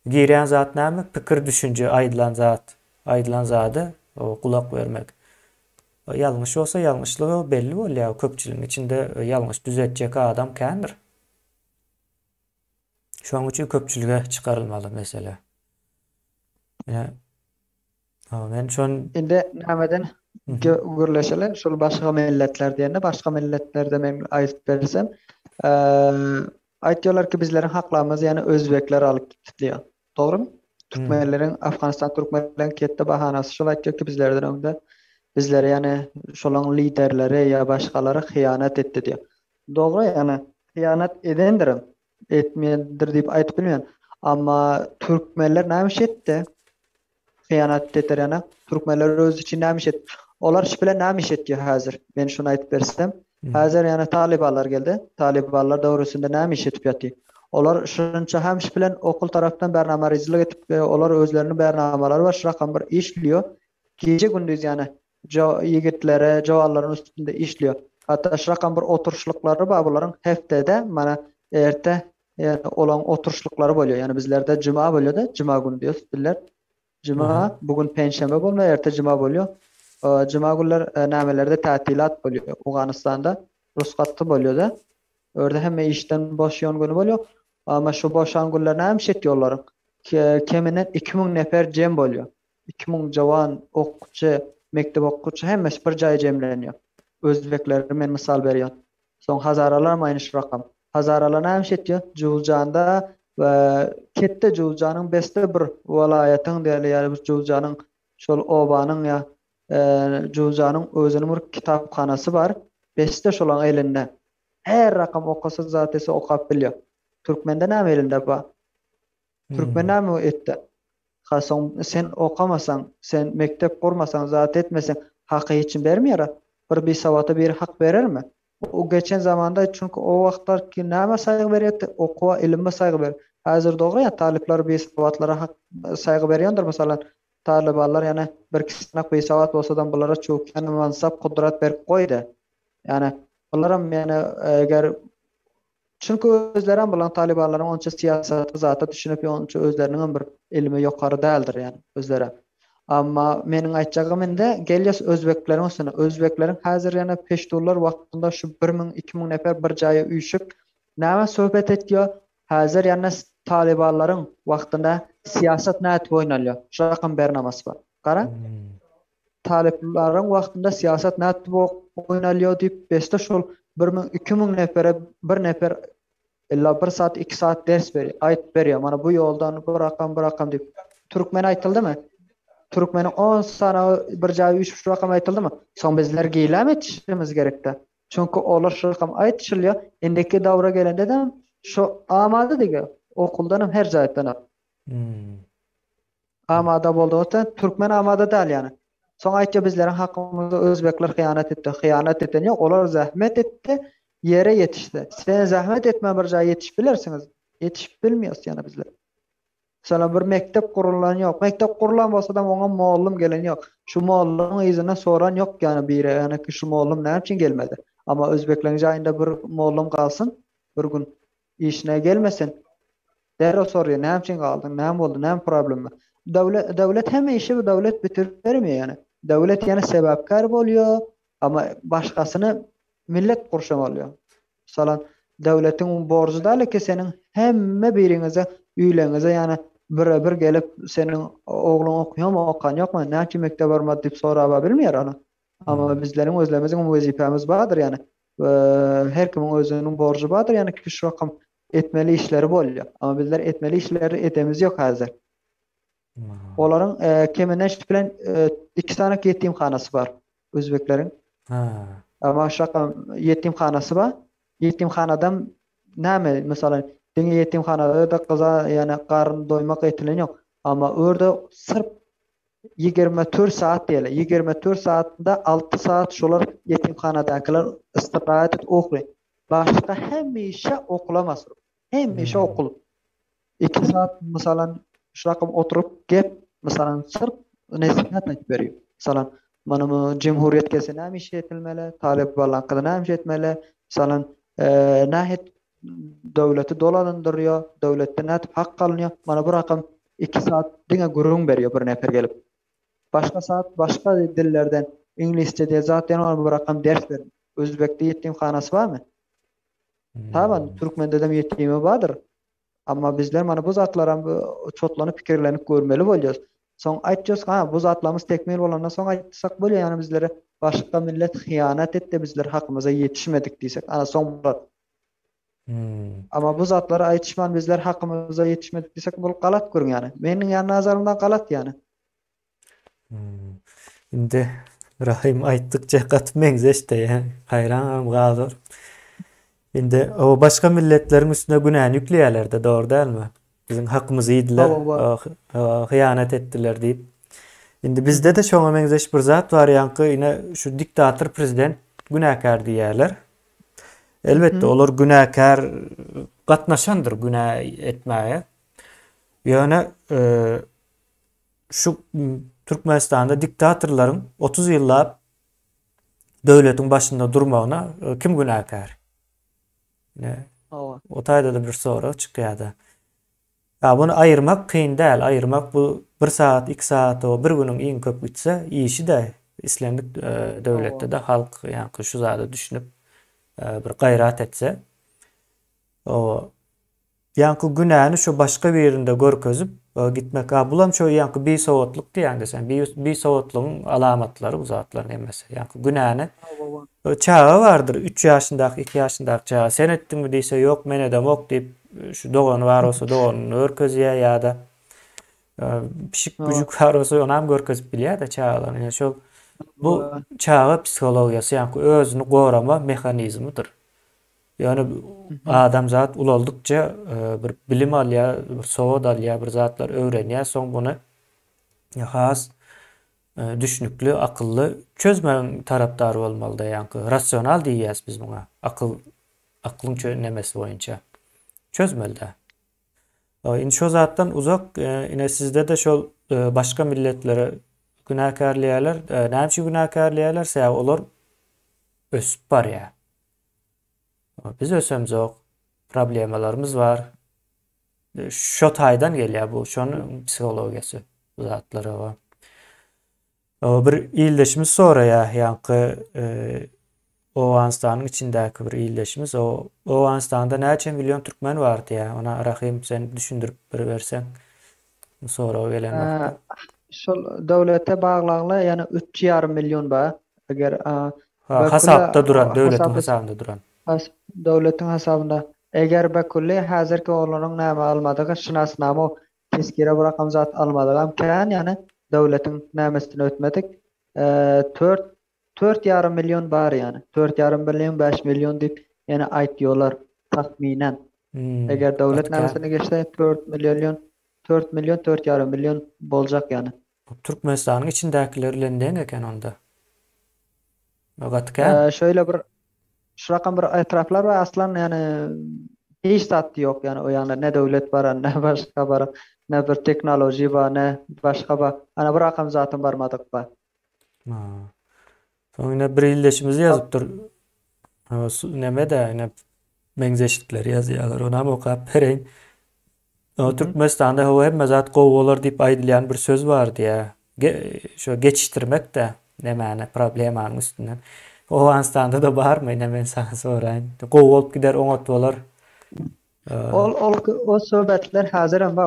Giren zat näme? Pikir, düşünje, aýdylan zat. Aýdylan zady o kulak vermek. Ýalňyş bolsa ýalňyşlygy belli bolýar. Köpçüligiň içinde ýalňyş düzeltjek adam kändir. Şoň üçin köpçülige çıkarılmaly mesele. Ýa men şon Indi nämeden gürleşeler? Şol başga milletler diýende başga milletlerde men aýdyp bersem, aýtýarlar ki bizleriň haklarymyzy ýani özbekler alyp gitdiler. Dogrymy? Türkmenleriň Afganistan türkmenleriň ketdi bahanasy şol aýtýar ki bizlerden öňde bizlere ýani şolaň liderleri ýa başgalary hyýanat etdi diýär. Dogry ýani hyýanat edendirim, etmeýändir diýip aýtyp bilmän. Amma türkmenler näme etdi? Hyýanat eder ýana türkmenler öz için näme etdi? Olar iş bilen näme etdi häzir? Men şunu aýtyp bersem, häzir ýani talibanlar geldi. Talibanlar döwrüsinde näme etip ýaty? Olar şunça hem iş bilen okul tarapdan bernamaryjylyk etip olar özleriniň bernamalary bar, şurakam bir işliyor. Gece gündüz ýani yigitlere, joganlaryň üstünde işliyor. Hatta şurakan bir oturuşlukları var buların heftede mana erte yani olan oturuşlukları bolýar. Yani bizlerde cuma bolýar da cuma günü diýiyoruz diller. Aha. Cuma bugün penşembe bolma erte cuma bolýar. Cuma günler nämelerde tätilat bolýar. Awganistanda ruskatly bolýar da. Örde hemme işten boşýan günü bolýar. Ama şu boşan günler näme şet ýollaryň keminen 2000 nefer jem bolýar. 2000 jawan okçy, mektep okçy hemmesi bir jaýa jemlenýär. Özbekler men misal berýän. Soň hazaralar maýnyş rakam. Hazaralar näme şet ýa? Juljanda we ketde Juljanyň beste bir welaýatyň diýeli ýa-da Juljanyň şol obanyň ýa Juljanyň özüniň bir kitaphanasy bar. Beste şolaň elinde. Her rakam okasa zatesi okap bilýär. Türkmende näme elinde ba? Türkmen Hmm. näme etdi? Hasan sen okamasan, sen mektep kurmasan, zat etmesen hakkı için bermiyor. Bir savata bir hak verir mi? O geçen zamanda çünkü o vaxtlar ki näme saygı berýärdi? Okuwa, ilme saygı ber. Hazır dogry ya talipler bir savatlara hak saygı berýändir mesela. Taliballar yani bir kisine bir savat bolsadan bulara çökýän mansap kudrat berip goýdy. Yani bunlaram yani eger çünkü özlerim bilen talibanların onça siyasatı zata düşünüp onça özlerinin bir ilmi yukarı däldir yani özlere. Amma meniň aýtjagym indi gelýäs özbeklerin üstüne. Özbeklerin häzir ýana peşdurlar wagtynda şu 1000-2000 nefer bir jaýa üýşüp näme söhbet etýär? Häzir ýana talibanlaryň wagtynda siyasat näet oýnalýar. Şu rakam bernamas bar. Gara Hmm. taliplerin wagtynda siyasat näet oýnalýar diýip beste şol 1000-2000 nefere bir nefer illa 1 saat 2 saat ders berýär, aýt berýär. Mana bu ýoldan bu rakam diýip. Türkmen aýtyldymy? Türkmenin 10 sana bir jaýy 3 rakam aýtyldymy? Soň bizler giýlem etişimiz gerekde. Çünkü olar şu rakam aýtylýar. Endiki dawra gelende de şu amada dige okuldan her jaýdan Hmm. amada boldy. Türkmen amada däl ýani. Soň aýtja bizleriň hakkymyzda özbekler hyýanat etdi. Hyýanat eten ýok, olar zähmet etdi, yere yetişdi. Sen zähmet etme bir jaýa yetişip bilersiňiz. Yetişip bilmiyoruz ýana bizler. Sana bir mektep kurulan yok. Mektep kurulan bolsa da oňa muallim gelen yok. Şu muallimyň izine soran yok yani biri. Yani ki şu muallim näme üçin gelmedi. Ama Özbekleriň jaýynda bir muallim kalsın, bir gün işine gelmesin. Derre soruyor näme üçin galdyň, näme boldy, näme problemi. Devlet hemme işi bu devlet bitirip bermiyor yani. Devlet yani sebäpkar bolýar, ama başkasını millet kurşam alıyor. Salan devletin borcu da ki senin hemme biriňize, üýleňize yani bir gelip senin oğlun okuyor mu, okan yok mu, näçe mektep barma dip soraba bilmiyor onu. Ama Hmm. bizlerin özlemizin wezipemiz bardır yani. Her kimin özünün borcu bardır yani ki şu rakam etmeli işleri bolýar. Ama bizler etmeli işleri etemiz yok hazır. Hmm. Olaryň keminden bilen 2 tane yetimhanasy bar Özbeklerin. Ha. Ama şaka yetimhanasy bar. Yetimhanadan näme mesela diňe yetimhanada da gyza yani garyn doymak etilen yok. Ama orada sırf 24 saat diýeli. 24 saatda 6 saat şolar yetimhanadakiler istirahat et okury. Başka hemme işe okulamaz. Hemme işe Hmm. okul. 2 saat mesela şu rakam oturup gep mesela sırf nesihat etip berýär. Mesela mana bu Cumhuriyet kese näme iş etilmeli, Talibanlar hakkında näme iş etmeli, mesela nähet döwleti dolandyrýar, döwletden nätip hak alınýar. Mana bu rakam 2 saat diňe gurrun berýär bir nefer gelip. Başka saat başka dillerden İngilizce diye zaten ona bu rakam ders verin. Özbekde yetimhanasy barmy? Taban Hmm. Türkmende de yetimi bardır. Ama bizler mana bu zatlara çotlanyp pikirlenip görmeli bolýarys. Soň aýtjys, ha bu zatlarymyz tekmil bolandan soň aýtsak bolýar ýani bizlere başga millet hyýanat etdi, bizler hakymyza yetişmedik diýsek, ana soň bolar. Hmm. Ama bu zatlara aýtışman bizler hakymyza yetişmedik diýsek bol galat görün ýani. Meniň ýa nazarymdan galat ýani. Hmm. Indi Rahim aýtdykça gatmeňzeşde ýa haýran galar. Indi o başka milletleriň üstüne günäni ýükleýärler-de, dogry dälmi? Bizim hakkymyzy ýediler, hyýanat etdiler diýip. Indi bizde de şoňa meňzeş bir zat bar ýanky ine şu diktator prezident günäkär diýerler. Elbetde olar günäkär gatnaşandyr günä etmäge. Ýöne şu Türkmenistanda diktatorlaryň 30 ýyllap Döwletiň başynda durmagyna kim günäkär? Ne, Owa. o taýda da bir soru çykýardy. Ya bunu ayırmak kıyın däl. Ayırmak bu 1 saat, 2 saat o bir günüň iň köp gitse işi de İslamik Owa. döwletde de halk ýa-ni şu zady düşünüp bir gaýrat etse o ýa-ni günäni şu başga bir ýerinde görkezip gitmek. Bulam şu ýa-ni beýsowatlyk diýen desen. Beýsowatlygyň alamatlary bu zatlar emese. Ýa-ni günäni Owa. çağı vardır. 3 ýaşyndaky, 2 ýaşyndaky çağı. Sen etdiňmi diýse, ýok men edemok diýip şu dogany bar bolsa doganyny örkezýär ýa-da pişik Owa. güjük bar bolsa onam görkezip bilýär da çağlar. Ýa şol bu Owa. çağı psihologiýasy ýa-ni özüni gorama mehanizmidir. Ýani Mhm. adam zat ulaldykça bir bilim alýar, bir sowat alýar, bir zatlar öwrenýär, soň buny has düşünükli, akıllı çözmeň tarapdary bolmaly da ýa-ni rasional diýýäs biz buňa. Aklyň çöznemesi boýunça çözmeli de. Indi şo zatdan uzak ine sizde de şol başga milletlere günäkärliýärler, näçe günäkärliýärler sebäp olar ösüp barýar. Biz ösemzok, problemalarymız var. Şo taýdan gelýär bu, şonuň psihologiýasy bu zatlara var. Bir ildeşimiz soraýar, ýa-ni Owganistanyň içindäki bir ildeşimiz, o Owganistanda näçe milyon türkmen bar diýär. Ona Rahim sen düşündirip bir berseň. Sonra gelen wagtda. Şol döwlete baglanly ýani 3,5 milyon bar. Eger Hasapda duran, döwletiň hasapda hasabynda duran. döwletiň hasabynda eger bekully häzirki olaryň näme almadygy şynasnama teskere bir rakam zat almadygam kän ýani döwletiň nämesini ötmedik. 4,5 milyon bar ýani. 4,5 milyon 5 milyon diýip ýani aýtýarlar tahminen. Eger döwlet nämesine geçse 4 milyon 4,5 milyon boljak ýani. Türkmenistanyň içindäkiler bilen deň eken onda. Gatkä? Şöyle bir şu rakam bir etraflar var aslan yani hiç zat yok yani o yana ne devlet var ne başka var ne bir teknoloji var ne başka var. Ana bir rakam zatın barmadık var. Soňra bir ildeşimiz ýazypdyr. Neme de ine meňzeşlikler ýazýarlar. Onam okap bereň. Türkmenistanda howa hemme zat gowy bolar diýip aýdylýan bir söz bar diýär. Şo geçiştirmek de nämäni problemanyň üstünden. Owganistanda da barmy? Men sana soraýyn. Gowy bolup gider, oňat bolar. O söhbetler hazır ama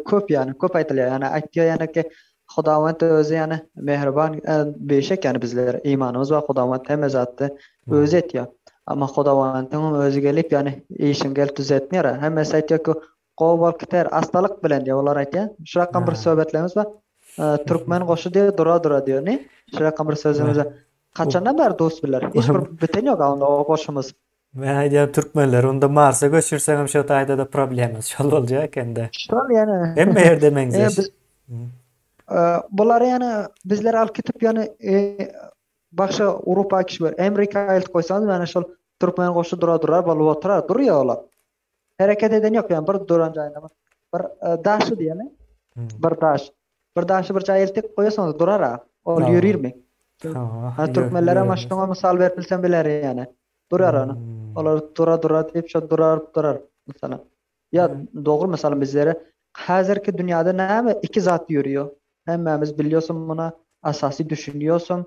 köp yani köp aýtylýar. Yani aýtýar yani ki Hudawant özü yani mehriban beşek yani bizler imanımız var Hudawant hemme zatdy özü etýär. Ama Hudawantyň özü gelip yani işin gelip düzeltmeýär. Hemme aýtýar ki gowy bolup gider astalyk bilen diýip olar aýtýar. Şu rakam bir söhbetlerimiz var. Türkmen goşu diýär dura diýär ne? Şu rakam bir sözümüz var. Kaçandan beri dost biler. Hiç bir biten yok onda o goşumuz. Men aýdýar türkmenler onda Marsa göçürseňem şo taýda da problemimiz şol boljak ekende. Şol yani. Hemme ýerde meňzeş. Bular yani bizler al kitip yani başga Awropa kişiler Amerika aýylt goýsanız yani şol türkmen goşu dura bolup oturar durýar olar. Hereket eden yok yani bir duran jaýynda. Bir daşy diýeni. Bir daş. Bir daşy bir jaýa eltip goýasaňyz durar. Ol ýürürmi? Türkmenlere maşyna mysal berip bilsem biler yani. Durar onu. Olar dura diýip şo durar mesela. Ya dogry mesela bizlere häzirki dünýäde näme iki zat ýürüyor. Hemmemiz bilýärsin buna asasy düşünýärsin.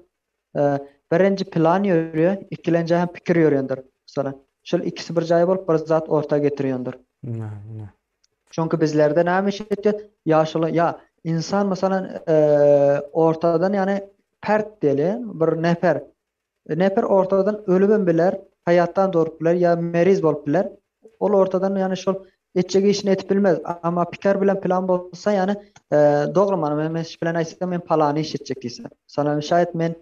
Birinji plan ýürüyor, ikilenji hem pikir ýörýändir. Mesela şol ikisi bir jaýa bolup bir zat orta getirýändir. Çünkü bizlerde näme işetýär? Ýaşyly ya insan mesela ortadan yani pert diýeli bir nefer ortadan ölübün biler, hayattan doğrup biler ya meriz bolup biler. Ol ortadan yani şol etjegi işini etip bilmez. Ama pikir bilen plan bolsa yani dogry many men bilen aýtsam men palany iş etjek diýse. Sana şaýat men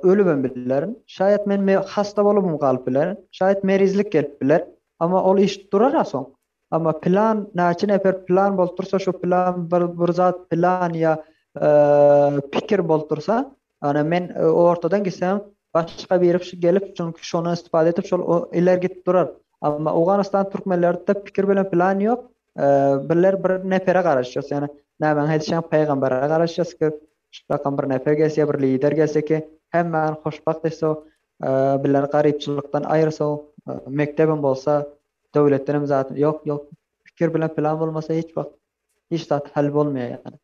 ölübün bilerin. Şaýat men hasta bolubum galyp bilerin. Şaýat merizlik gelip biler. Ama ol iş durar asoň. Ama plan näçe nefer plan boltursa şu plan bir zat plan ya pikir boltursa ana men ortadan gitsem başga bir gelip çünkü şonu istifade etip şol iler gitip durar. Ama Awganistan türkmenlerde pikir bilen plan ýok. Birler bir nefere garaşýar. Yani nämen hedişen peýgambere garaşýar ki rakam bir nefer gelse bir lider gelse ki hemmäň hoşbakt etse, bilen garypçylykdan aýyrsa, mektebim bolsa, döwletden zat ýok, ýok, pikir bilen plan bolmasa hiç zat hal bolmaýar ýani.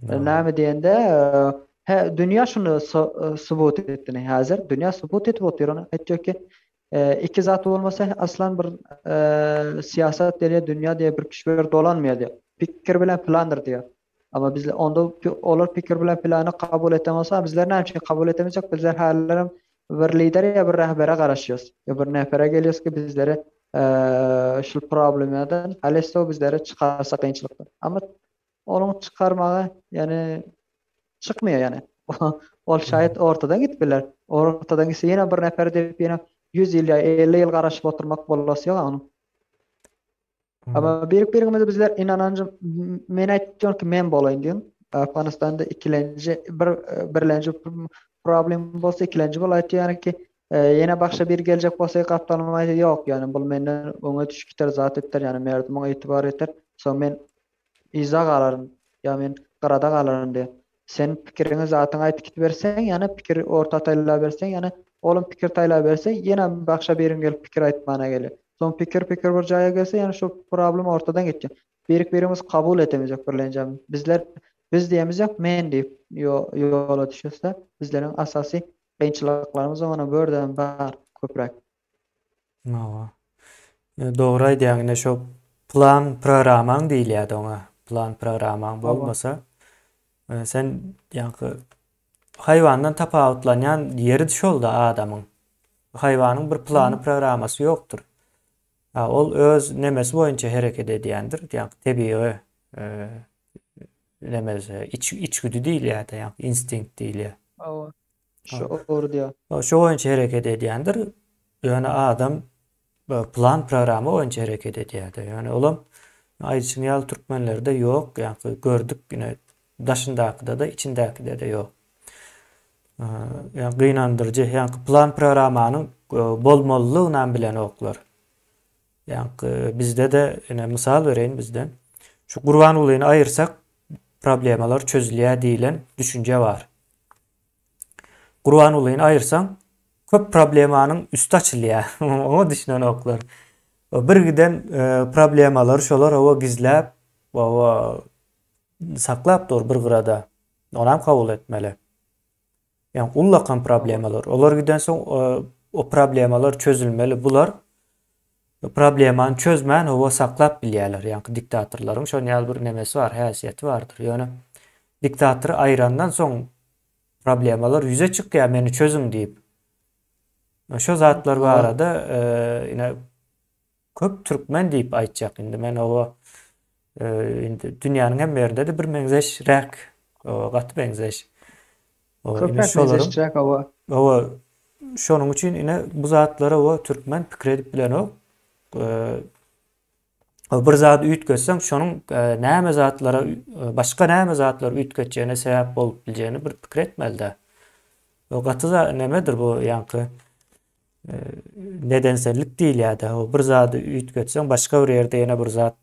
No. Näme diýende, dünýä şunu subut etdi häzir. Dünýä subut etip oturan. Etjeki iki zat bolmasa aslan bir siýasat diýe dünýä diýe bir kişiler dolanmaýar diýer. Pikir bilen plandır diýer. Ama biz onda olar pikir bilen plany kabul etemezse bizler näme üçin kabul etemezsek bizler halalarym bir lider ya bir rahbere garaşýarys. Ya bir nefere gelýärys ki bizleri şu problemlerden halesse bizleri çıkarsa kynçylykdan. Ama onun çıkarmagy yani çıkmıyor yani. Ol şayet ortadan gitbiler. Ortadan gitse yine bir nefer deyip yine 100 ýyl ýa 50 ýyl garaşyp oturmak bollasy ýok onuň. Ama birimize bizler inanancım men aýtdym ki men bolaýyn diýen. Afganistanda birlenji problem bolsa ikilenji bolaýdy yani ki yine başga bir geljek bolsa gapdalmaýdy ýok yani bul menden öňe düşüp gider zat etler yani merdimeňe itibar eter. So men iza galarym ya men garada galarym diýip. Sen pikiriňi zatyň aýtyp gitip berseň yani pikir orta taýla berseň yani olum pikir taýla berse yine başga birin gelip pikir aýtmana gelir. Son pikir bir jaýa gelse yani şu problem ortadan gitdi. Birimiz kabul etemeyecek birlenjem. Biz diýemizek men diýip ýola düşürse bizleriň asasy kynçylyklarymyz ona börden bar köprek. No. Dogry aýdýaň şo plan programaň diýilýär oňa. Plan programaň bolmasa sen ýa-ni haýwandan tapawutlanýan ýeri şolda adamyň. Haýwanyň bir plany programmasy ýokdur. Ol öz nemesi boýunça hereket edýändir. Ýa-ni tebii nemesi içgüdü diýil ýa-da instinkt diýil. Şu doğru diýär. Şo boýunça hereket edýändir. Ýöne adam plan programy boýunça hereket edýär. Ýöne olam aýçyňyal türkmenlerde ýok. Ýa-ni gördük ýine daşyndakyda da içindäkide de ýok. Ýa-ni gynandyrjy, ýa-ni plan programanyň bolmalylygyny bilen oklar. Yani bizde de yine misal vereyim bizden. Şu Gurban Ulyny ayırsak problemalar çözülýär diýilen düşünce var. Gurban Ulyny ayırsan köp problemanyň üstü açylýar. Onu düşünen oklar. Bir giden problemalar şolar owa gizläp, owa saklap dur bir gyrada. Onam kabul etmeli. Yani ullakan problemalar. Olar giden soň o problemalar çözülmeli. Bular problemany çözmän owa saklap bilýärler. Ýani diktatorlaryň şo ýaly bir nemesi var, häsiýeti bardyr. Ýöne diktator aýrandan soň problemalar ýüze çykýar, meni çözüň diýip. Şo zatlar barada ýene köp türkmen diýip aýtjak. Indi men owa indi dünýäniň hem ýerinde de bir meňzeş rak, gaty meňzeş. Köpek meňzeşjak owa. Owa şonuň üçin ine bu zatlara owa türkmen pikir edip bilen ok. Bir zat üýtgeçseň şonuň näme zatlara başga näme zatlara üýtgeçjegine sebäp bolup biljegini bir pikir etmeli. O gaty nemedir bu ýanky nedensellik diýil ýa-da o bir zat üýtgeçseň başga bir ýerde ýene bir zat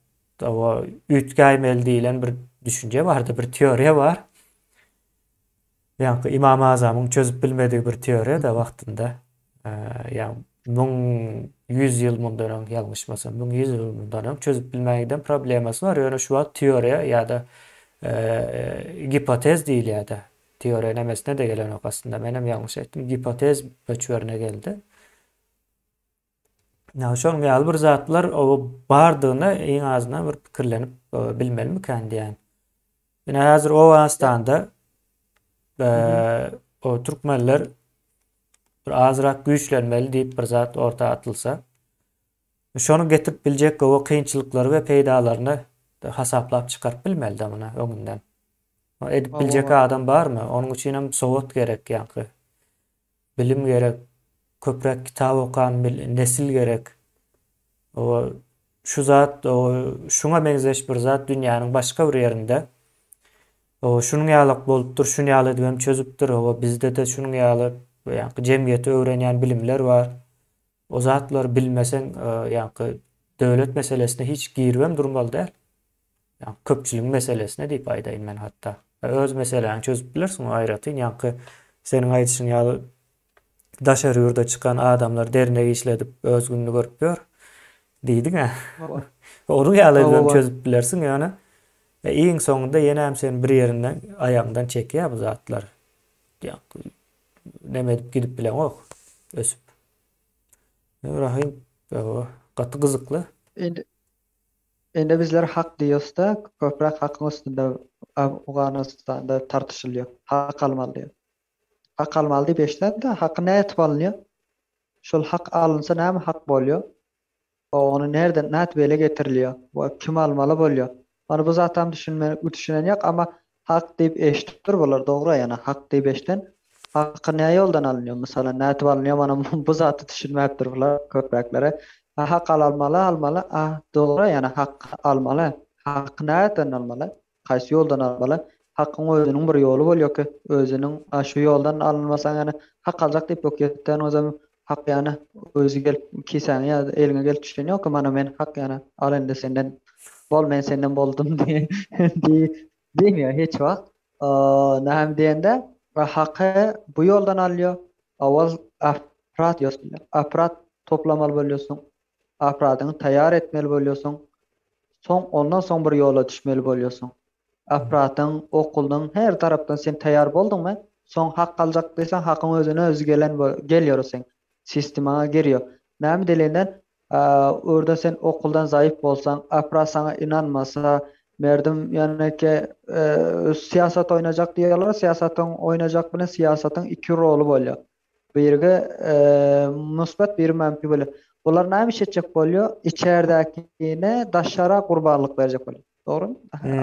o üýtgäýmeli diýilen bir düşünje bardy, bir teoriýa bar. Ýanky İmam Azamyň çözüp bilmediği bir teoriýa da wagtynda ýa 100 ýyl mundan ýalňyşmasam 100 ýyl mundan çözüp bilmägiden problemasy bar. Ýöne şu wagt teoriýa ýa-da hipotez diýil ýa-da teoriýa nemesine de gelen ok aslında. Menem ýalňyş aýtdym, hipotez böçberine geldi. Şoň ýaly bir zatlar o bardygyna eň azyndan bir pikirlenip bilmelimi kendi ýani. Ýene häzir o Afganistanda o türkmenler bir azrak güýçlenmeli diýip bir zat orta atylsa, şonu getirip biljek o kynçylyklary we peýdalaryny hasaplap çykaryp bilmeli muny öňünden. Edip biljek adam barmy? Onuň üçin hem sowat gerek ýa-ni. Bilim gerek, köprek kitap okan nesil gerek. O şu zat şuna meňzeş bir zat dünýäniň başga bir ýerinde o şunuň ýalyk bolupdyr, şunu ýaly edip çözüpdir. O bizde de şunuň ýaly ýa-ni jemgyýeti öwrenýän bilimler var. O zatlar bilmeseň ýa-ni döwlet meselesine hiç girmem durmaly däl. Ýa-ni köpçüliň meselesine diýip aýdaýyn men hatda. Öz meseleni çözüp bilersiň o aýratyn ýa-ni senin aytışın ýaly daşary ýurda çıkan adamlar derneği işledip öz gününü görüp diýdiň. Var. Onu ýaly Var. çözüp bilersiň ýani. Iň soňunda ýene hem sen bir ýerinden aýagyňdan çekýär bu zatlar. Ýa neme edip gidip bilen ok. Ösüp. Rahim gaty gyzykly. Endi endi bizler hak diýýos da, köprak hakyň üstünde Awganystanda tartışylýar. Hak almaly diýär. Hak almaly diýip eşitdim de haky näet bolýar? Şol hak alınsa näme hak bolýar? Onu nereden, näet bele getirilýär? Bu kim almaly bolýar? Mana bu zatam düşünen ýok, ama hak diýip eşitip dur bolar, dogry ýani hak diýip eşiten haky näme ýoldan alınýar? Mesela näet alınýar, mana bu zaty düşünmäpdir bular köpreklere. Hak almaly, dogry ýani hak almaly. Hak näden almaly? Haýsy ýoldan almaly? Hakyň özüniň bir ýoly bolýar ki, özüniň şu ýoldan alınmasaň ýani hak aljak diýip öketden özüm hak ýani özü gelip kisäňe ýa-da eliňe gelip düşen ýok, mana men hak ýani al endi senden bol, men senden boldum diýmiyor hiç wagt. Näme diýende haky bu ýoldan alýar. Awal afrat ýosmylar. Afrat toplamaly bolýarsyň. Afradyny taýýar etmeli bolýarsyň. Ondan soň bir ýola düşmeli bolýarsyň. Afratyň, okuldyň her tarapdan sen taýýar boldyňmy? Soň hak aljak diýsen hakyň özüne özü gelýär sen. Sistemaga girýär. Näme dilenden orada sen okuldan zayıf bolsaň, afrat sana inanmasa, merdim ýani ki siyasat oynajak diýerler, siyasatyň oynajak bilen siyasatyň iki rolu bolýar. Birigi musbat, biri menfi bolýar. Bular näme işetjek bolýar? İçeridäkine daşara gurbanlyk berjek bolýar. Dogrymy?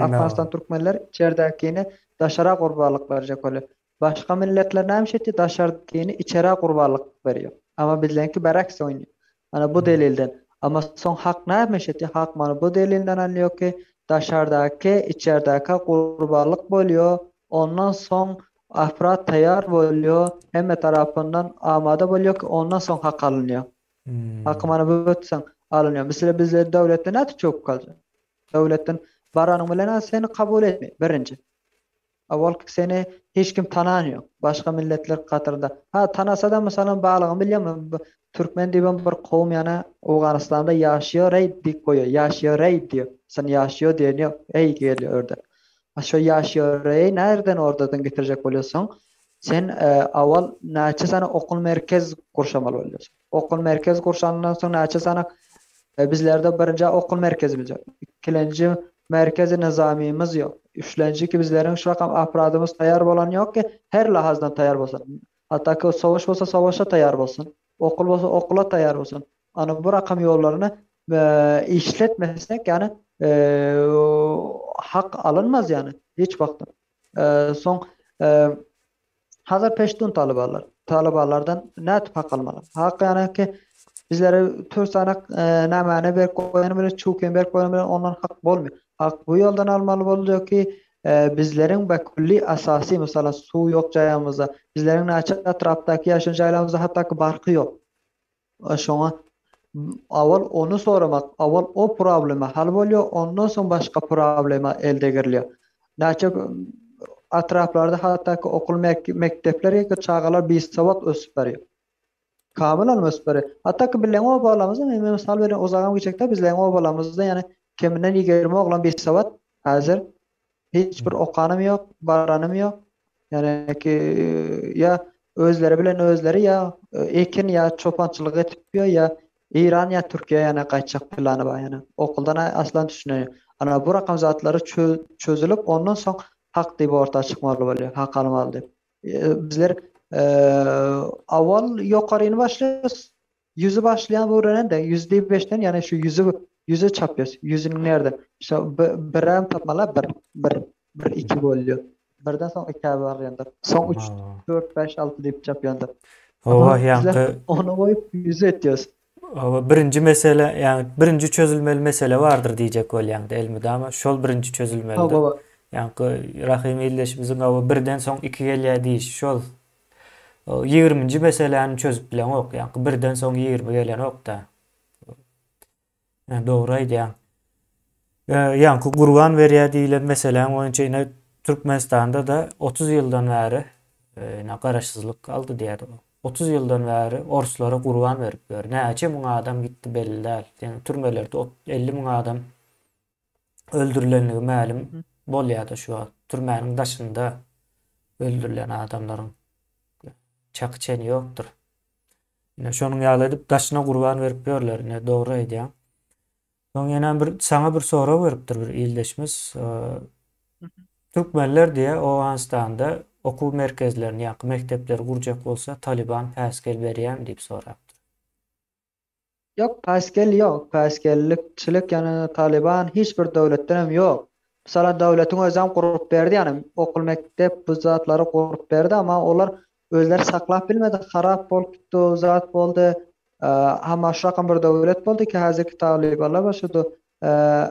Afganistan türkmenler içeridäkine daşara gurbanlyk berjek bolýar. Başga milletler näme işetdi? Daşardakine içeri gurbanlyk berýär. Ama bizlenki beraks oynayýar. Ana bu delilden. Ama son hak näme işetdi? Hak mana bu delilden alýar ki, daşardaky içeridäki gurbanlyk bolýar. Ondan soň afrat taýýar bolýar, hemme tarapyndan amada bolýar ki, ondan soň hak alınýar. Hak mana bu ötsen alınýar. Mesela bizler döwletden näçe çok galjak. Döwletden baranyň bilen seni kabul etmeýär. Birinji. Awal seni hiç kim tananýar. Başga milletler katyrda. Tanasa da mesela baglygyny bilýärmi? Türkmen diýen bir kowum ýana Awganystanda ýaşaýar diýip goýar. Ýaşaýar diýär. Sen ýaşaýar diýenýär. Ey gelýär orada. Şo ýaşaýar nerden ordadan getirjek bolýarsyň? Sen awal näçe sana okul merkez gurşamaly bolýarsyň. Okul merkez gurşandan soň näçe sana bizlerde birinji okul merkezimiz ýok. İkinji merkezi nizamymyz ýok. Üçlenji ki bizleriň şu rakam afradymyz taýýar bolan ýok ki, her lahazdan taýýar bolsun. Hatda ki sowuş bolsa sowuşa taýýar bolsun. Okul bolsa okula taýýar bolsun. Ana bu rakam ýollaryny işletmesek ýani hak alınmaz ýani hiç wagtda. Soň hazır peştun talibalardan nätip hak almaly? Hak ýani ki bizlere törsanak nämäne berip goýany bilen çuken berip goýany bilen ondan hak bolmuyor. Hak bu ýoldan almaly bolýar ki, bizleriň bekulli asasy mesela suw ýok jaýamyzda, bizleriň näçe atrapdaky ýaşan jaýlarymyzda hatda ki barky ýok. Şoňa awal onu soramak, awal o problema hal bolýar, ondan soň başga problema elde girilýär. Näçe atraplarda hatda ki okul mektepleri ki çağalar bir savat ösüp berýär. Kamil almaz berýär. Hatda ki bilen o balamyzda, men misal beren uzagam geçekde bizleň o balamyzda ýani keminden 20 oglan bir savat hazır hiç bir okanım yok, baranım yok. Yani ki ya özleri bilen özleri ya ekin ya çopançılık etip ya İran ya Türkiye yani kaçacak planı var yani. Okuldan aslan düşünüyor. Ana bu rakam zatları çözülüp ondan sonra hak diýip ortaya çıkmalı bolýar. Hak almaly diýip. Bizler awal ýokaryny başlaýarys. Yüzü başlayan bu öğrenen de %5'ten yani şu yüzü çapıyoruz. Yüzünün nerede? İşte birim tapmalar bir iki bolýar. Birden soň iki var ýanda. Soň 3 4 5 6 diýip çapýandy. Owa ýa-ni onu goýup yüzü etýäs. Birinci mesele yani birinci çözülmeli mesele vardır diýjek bolýan elmide ama şol birinci çözülmeli. Yani Rahim illeşimiziň awa birden soň iki gelýär diýiş şol 20-nji meseleni çözüp bilen ok. Yani birden soň 20 gelen ok da. Yani dogry aýdýan. Yani gurban berýär diýilen meselen oýunça ine Türkmenistanda da 30 ýyldan bäri garaşsızlyk aldy diýär. 30 ýyldan bäri orslara gurban berip ber. Näçe muň adam gitdi belli däl. Ýani türmelerde 50 000 adam öldürilenligi ma'lum bolýardy şu an. Türmäniň daşynda öldürilen adamlaryň çakyçeny ýokdur. Ine şonuň ýaly edip daşyna gurban berip berler. Ne dogry aýdýar. Soň ýene bir saňa bir sora beripdir bir ildeşimiz. Türkmenler diye Awganistanda okuw merkezlerini ýa-da mektepleri gurjak bolsa Taliban päsgel berýän diýip sorapdyr. Yok, päsgel yok. Päsgellikçilik yani Taliban hiçbir döwletden hem yok. Mesela döwletiň özü hem gurup berdi yani okul mektep bu zatlary gurup berdi ama olar özleri saklap bilmedi. Harap bolup gitdi, o zat boldy. Hamma şakam bir döwlet boldy ki häzirki Talibanlar başlady.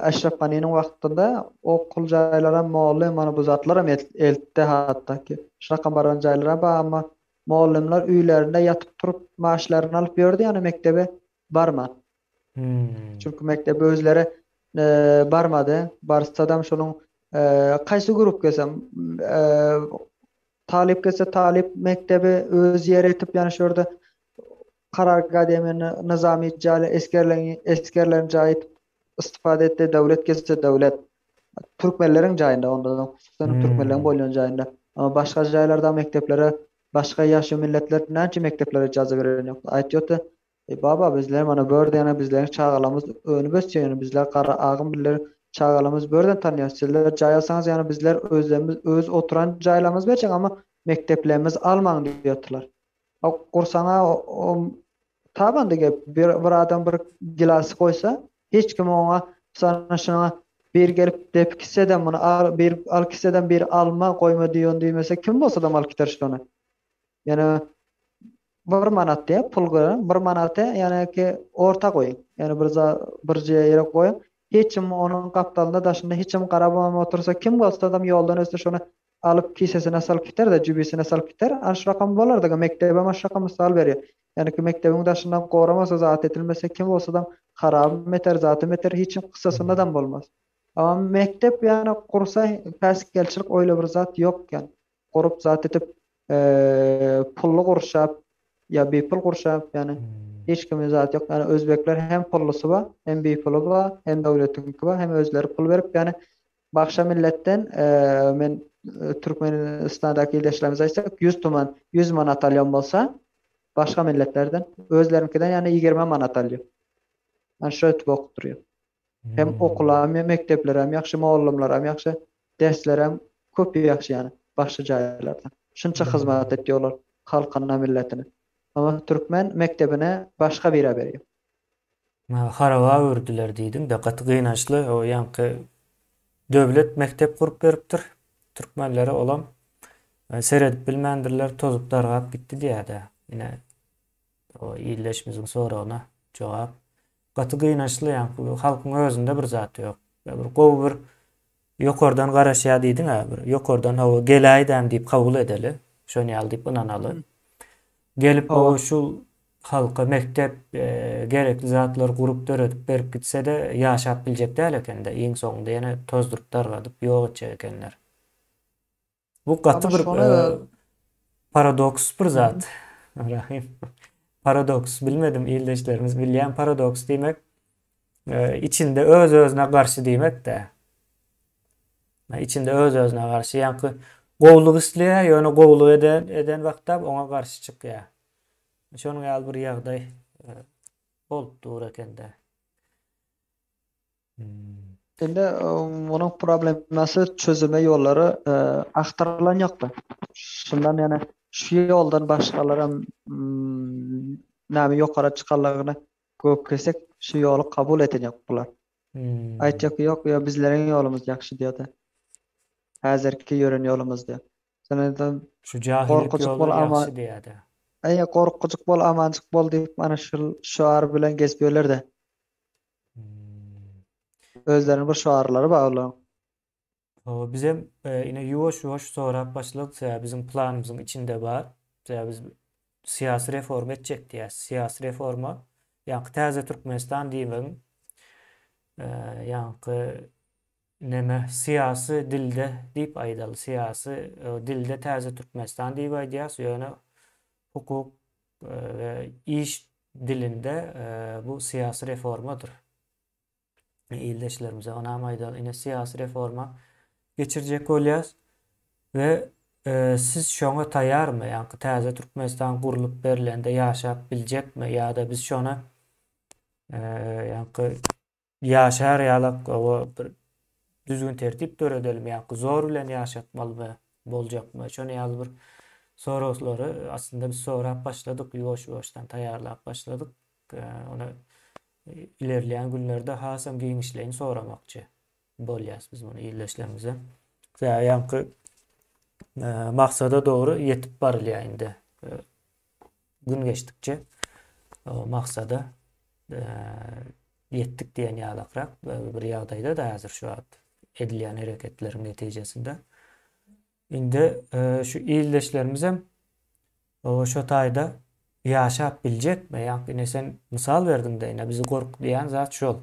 Eşref Gani'nin wagtynda okul jaýlara muallim mana bu zatlar hem eltdi hatda ki. Şakam baran jaýlara ama muallimler üýlerinde yatıp turup maaşlaryny alyp berdi yani mektebe barma. Çünkü mektebe özleri barmadı. Barsadam şonuň kaýsy grup gelsem talip gelse talip mektebi öz yer etip yani şurada karargah demen nizami jaly eskerlerin jaýy istifade etdi. Döwlet gelse döwlet. Türkmenleriň jaýynda ondan hususan Türkmenleriň bolýan jaýynda. Ama başga jaýlarda mekteplere başga ýaşy milletler näçe mekteplere ijaza beren ýok. Aýtýardy, baba bizler mana börde yana bizlerin çağalamız önü gösteriyor yani bizler kara ağın biller çağalamız börden tanıyor. Sizler jaýasaňyz yani bizler özlerimiz öz oturan jaýlamız berçek ama mekteplerimiz almaň diýýärler. Kursaňa o taban dege bir adam bir gilasy koysa hiç kim ona sana şuna bir gelip dep kiseden bunu bir al kiseden bir alma koyma diýýän diýmese kim bolsa da mal kitar şuna. Yani 1 manat diye pul koyun. 1 manat yani ki orta koyun. Yani bir yere koyun. Hiçim onun kaptalında daşında hiçim karabama otursa kim bolsa adam yoldan öste şunu alıp kisesine salıp gider de cübisine salıp gider. Aş rakam bolar da mektebe maş rakam misal berýär. Yani ki mektebin daşından goramasa zat etilmese kim bolsa adam harab meter zatı meter hiçim kıssasından bolmaz. Ama mektep yani kursa päsgelçilik öyle bir zat yok yani. Korup zat etip pullu kurşap ya bepul kurşap yani hiç kim zat yok. Yani Özbekler hem pullusu var, hem bepulu var, hem döwletinki var, hem özleri pul berip yani başga milletten men Türkmenistan'daki ildeşlerimize aýtsak 100 tuman 100 manat alýan bolsa başga milletlerden özlerinkinden yani 20 manat alýar. Yani şöyle okutduruyor. Hem okular, hem mektepler, hem ýaxşy muallimler, hem ýaxşy dersler, hem köp ýaxşy yani başga jaýlardan. Şunça hyzmat etýärler halkyna milletine. Ama Türkmen mektebine başga bire berýär. Haraba ördüler diýdim de gaty gynançly o ýanky döwlet mektep gurup beripdir. Türkmenlere olam seredip bilmendirler tozup dargap gitdi diýär. Ine o illeşmizin soraguna jogap gaty gynançly ýanky halkyň özünde bir zat ýok. Bir gowy bir ýokardan garaşýa diýdiň bir ýokardan hawa gelaýdam diýip kabul edeli. Şonu ýaly diýip ynanaly. Gelip o şu halka mektep gerekli zatlar gurup döredip berip gitse de ýaşap biljek däl ekende. Iň soňunda ýene tozdurup dargadyp ýok etjek ekenler. Bu gaty bir paradoks bir zat. Rahim. Paradoks bilmedim ildeşlerimiz bilýän paradoks diýmek içinde öz özüne karşı diýmek de. İçinde öz özüne karşı ýanky gowluk isleýär, ýöne gowluk eden wagtda oňa karşı çykýar. Şonuň ýaly bir ýagdaý bolupdyr ekende. Şimdi bunun probleması çözülme yolları aktarılan yoktu. Şundan yani şu yoldan başkalara näme ýokara çykanlygyny köp kesek şu yolu kabul etjek bular. Aýtjak yok ya bizleriň ýolumuz ýakşy diýdi. Häzirki ýören ýolumuz diýdi. Senedan Şu jahillik ýolu ýakşy diýdi. Aýa korkujuk bol, amanjyk bol diýip mana şu şuar bilen gezberler de. Özlerinin bir şuarları bağlı. Bizim yine yuvaş sonra başladık bizim planımızın içinde var. Biz siyasi reform edecek diye. Siyasi reforma yani täze Türkmenistan diýmem. Yani neme siyasi dilde diýip aýdaly siyasi dilde täze Türkmenistan diýip aýdýas ýöne hukuk we iş dilinde bu siyasi reformadyr. İldeşlerimize ona aýdaly ine siyasi reforma geçirjek bolýas we siz şoňa taýarmy? Ýani täze Türkmenistan gurulyp berilende ýaşap biljekmi ýa-da biz şona ýani ýaşar ýalyk o bir düzgün tertip töredelim ýa-da zor bilen ýaşatmalymy boljakmy? Şonu ýaly bir soraglary aslında biz sorap başladyk, ýoş-ýoşdan taýýarlap başladyk. Ona ilerleyen günlerde hasam giňişlerini soramakçy bolýas biz bunu ýerleşlerimize. Ýani maksada doğru yetip barylýar indi. Gün geçtikçe o maksada yettik diyen ýalakrak bir ýagdaýda da häzir şu an edilýän hereketleriň netijesinde. Indi şu ýerleşlerimiz hem o şo taýda ýaşap biljekmi? Ýani sen mysal berdiň de bizi gorkudýan zat şol.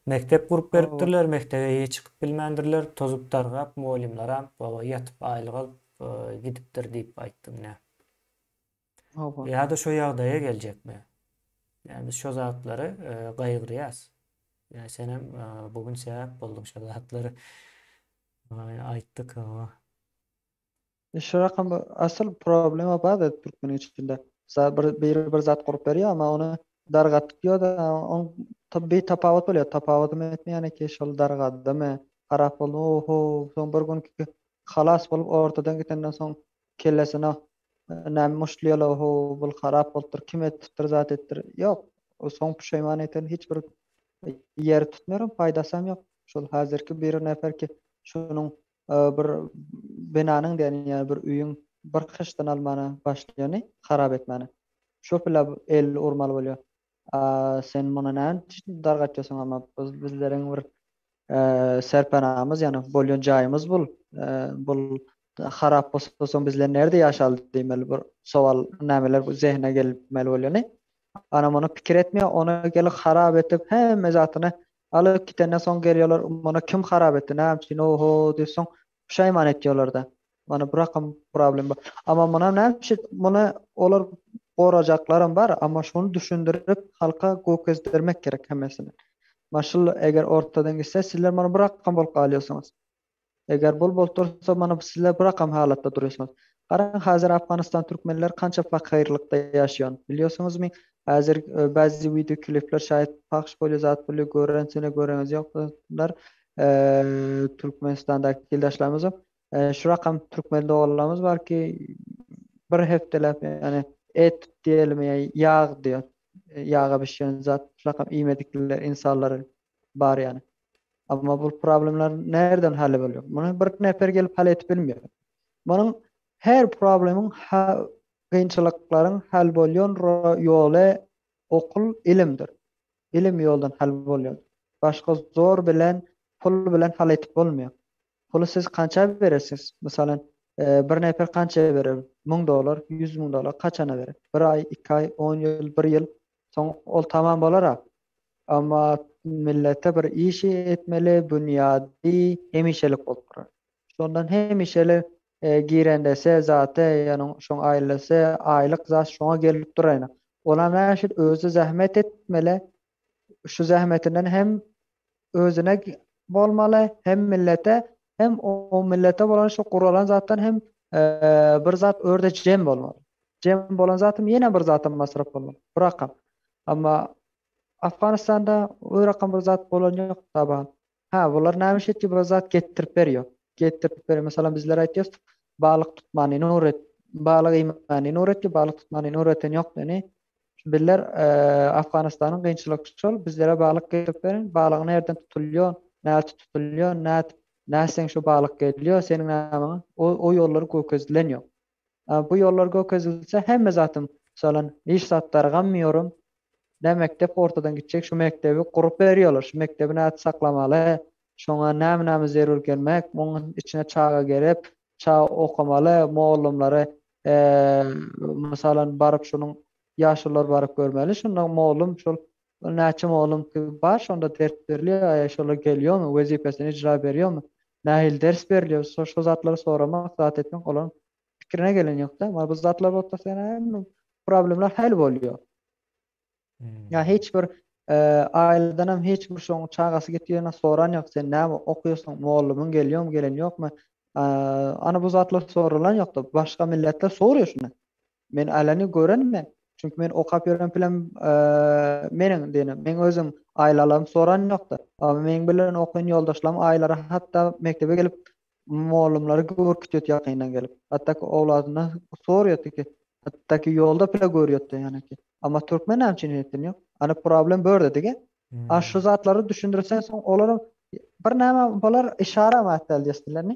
Mektep gurup beripdirler, mektebe çykyp bilmendirler, tozup targap, muallimlaram baba yatyp aýlyk alyp gidipdir diýip aýtdym ne. Ýa-da şo ýagdaýa geljekmi? Yani biz şo zatlary gaýgyrýas. Yani sen hem bugün sebäp boldyň şo zatlary aýtdyk. Şu rakam asıl problema var da Türkmenin içinde. Bir zat kurup berýär, ama onu dargatýar da on tabii tapawut bolýar. Tapawutum etmeýän ki şol dargadymy, harap boldy. Oho, soň bir gün halas bolup ortadan gitenden soň kellesine näme muşlýala, oho, bul harap bolupdyr, kim etipdir, zat etdir. Ýok, o soň puşaýman eten hiç bir ýer tutmaýarym, paýdasy ýok. Şol häzirki bir nefer ki şonuň bir binanyň ýani bir üýüň bir hyçdan almany başlaýany, harap etmeni. Şo bile el urmaly bolýar. Sen muny näme dargatjasyň, ama bizleriň bir serpanamyz, ýani bolýan jaýymyz bul. Bul harap bolsa soň bizler nerede ýaşaldy diýmeli bir sowal nämeler bu zehne gelmeli bolýany. Ana muny pikir etmeýär, ona gelip harap etip hemme zatyny alyp gitenden soň gelýärler, muny kim harap etdi, näme üçin oho diýip soň puşaýman etýärler da. Mana bu rakam problem bar. Ama muny näme muny olar gorajaklarym bar, ama şonu düşündirip halka gökezdirmek gerek hemmesini. Maşul eger ortadan gitse sizler muny bir rakam bolup galýarsyňyz. Eger bol boltursa mana sizler bir rakam halatda durýarsyňyz. Garaň häzir Afganistan türkmenler kança fakirlikde ýaşaýan. Bilýärsiňizmi? Häzir bazı video klipler şaýat pahş bolýar, zat bolýar, görensine göreňiz ýoklar. Türkmenistandaky kildaşlarymyz şu rakam türkmen oğullarymız var ki bir heftelep yani et diyelim yağ diyor. Yağa pişen zat şu rakam iýmedikler insanlar bar yani. Ama bu problemler nereden hal bolýar? Bunu bir nefer gelip hal etip bilmiyor. Bunun her problemin kynçylyklaryň hal bolýan ýoly okul ilimdir. İlim ýoldan hal bolýar. Başga zor bilen, pul bilen hal etip bolmaýar. Pulu siz kança beresiz? Masalan, bir nefer kança berer? $1000, $100,000 kaçana berer? Bir ay, 2 ay, 10 ýyl, 1 ýyl soň ol tamam bolar. Ama millete bir işi etmeli, bünyadi hemişelik bolup durar. Şondan hemişelik girendese zaty, ýani şoň aýlysy, aýlyk zat şoňa gelip durayna. Olam näşit özü zähmet etmeli. Şu zähmetinden hem özüne bolmaly, hem millete, hem o millete bolan şu guralan zatdan hem bir zat örde jem bolmaly. Jem bolan zatym ýene bir zatym masraf bolmaly. Bu rakam. Ama Afganistanda o rakam bir zat bolan ýok taban. Ha, bular näme ki bir zat getirip berýär. Getirip berýär. Mesela bizler aýtýarys, balyk tutmany nuret, balyk ýymany nuret, balyk tutmany nureten ýok deni. Biller Afganistanyň kynçylygy şol, bizlere balyk getirip berin, balyk nerden tutulýar, näde tutulýar, näsen şu balyk gelýär, seniň näme? O ýollar gökezlenýär. Bu ýollar gökezilse hemme zatym, masalan, iş satlary gammaýaram. Ne mektep ortadan gitjek, şu mektebi gurup berýärler. Şu mektebi näde saklamaly, şoňa näme zerur gelmek, onuň içine çağa gerip, çağ okamaly, muallimlary masalan barıp şunun yaşlılar barıp görmeli. Şundan muallim şol Näçe oğlum ki baş onda ders beriliyor, şolar gelýärmi, wezipesini icra berýärmi? Nähil ders beriliyor, şu zatlary soramak, zat etmek olaryň pikirine gelen ýok-da. Ma bu zatlar bolsa hem problemler hal bolýar. Ya Hmm. hiç bir aileden hem hiç bir şoň çagasy getýärine soran ýok. Sen näme okuýarsyň? Muallymyň gelýärmi, gelen ýokmy? Ana bu zatlar soralan ýokda. Başga milletler soruyor şunu. Men alany görenme. Çünki men okap ýören bilen meniň diýenim, men özüm aýlalarym soran ýokda. Ama men bilen okuyan ýoldaşlarym aýlara hatda mektebe gelip muallymlary görkütýär ýakyndan gelip. Hatda ki owladyna sorýardy ki, hatda ki ýolda bile görýärdi ýani ki. Ama türkmen näçe etdim ýok. Ana problem börde dige. Hmm. Şu zatları düşündürsen soň olaryň bir näme bolar işara mätdel diýerler.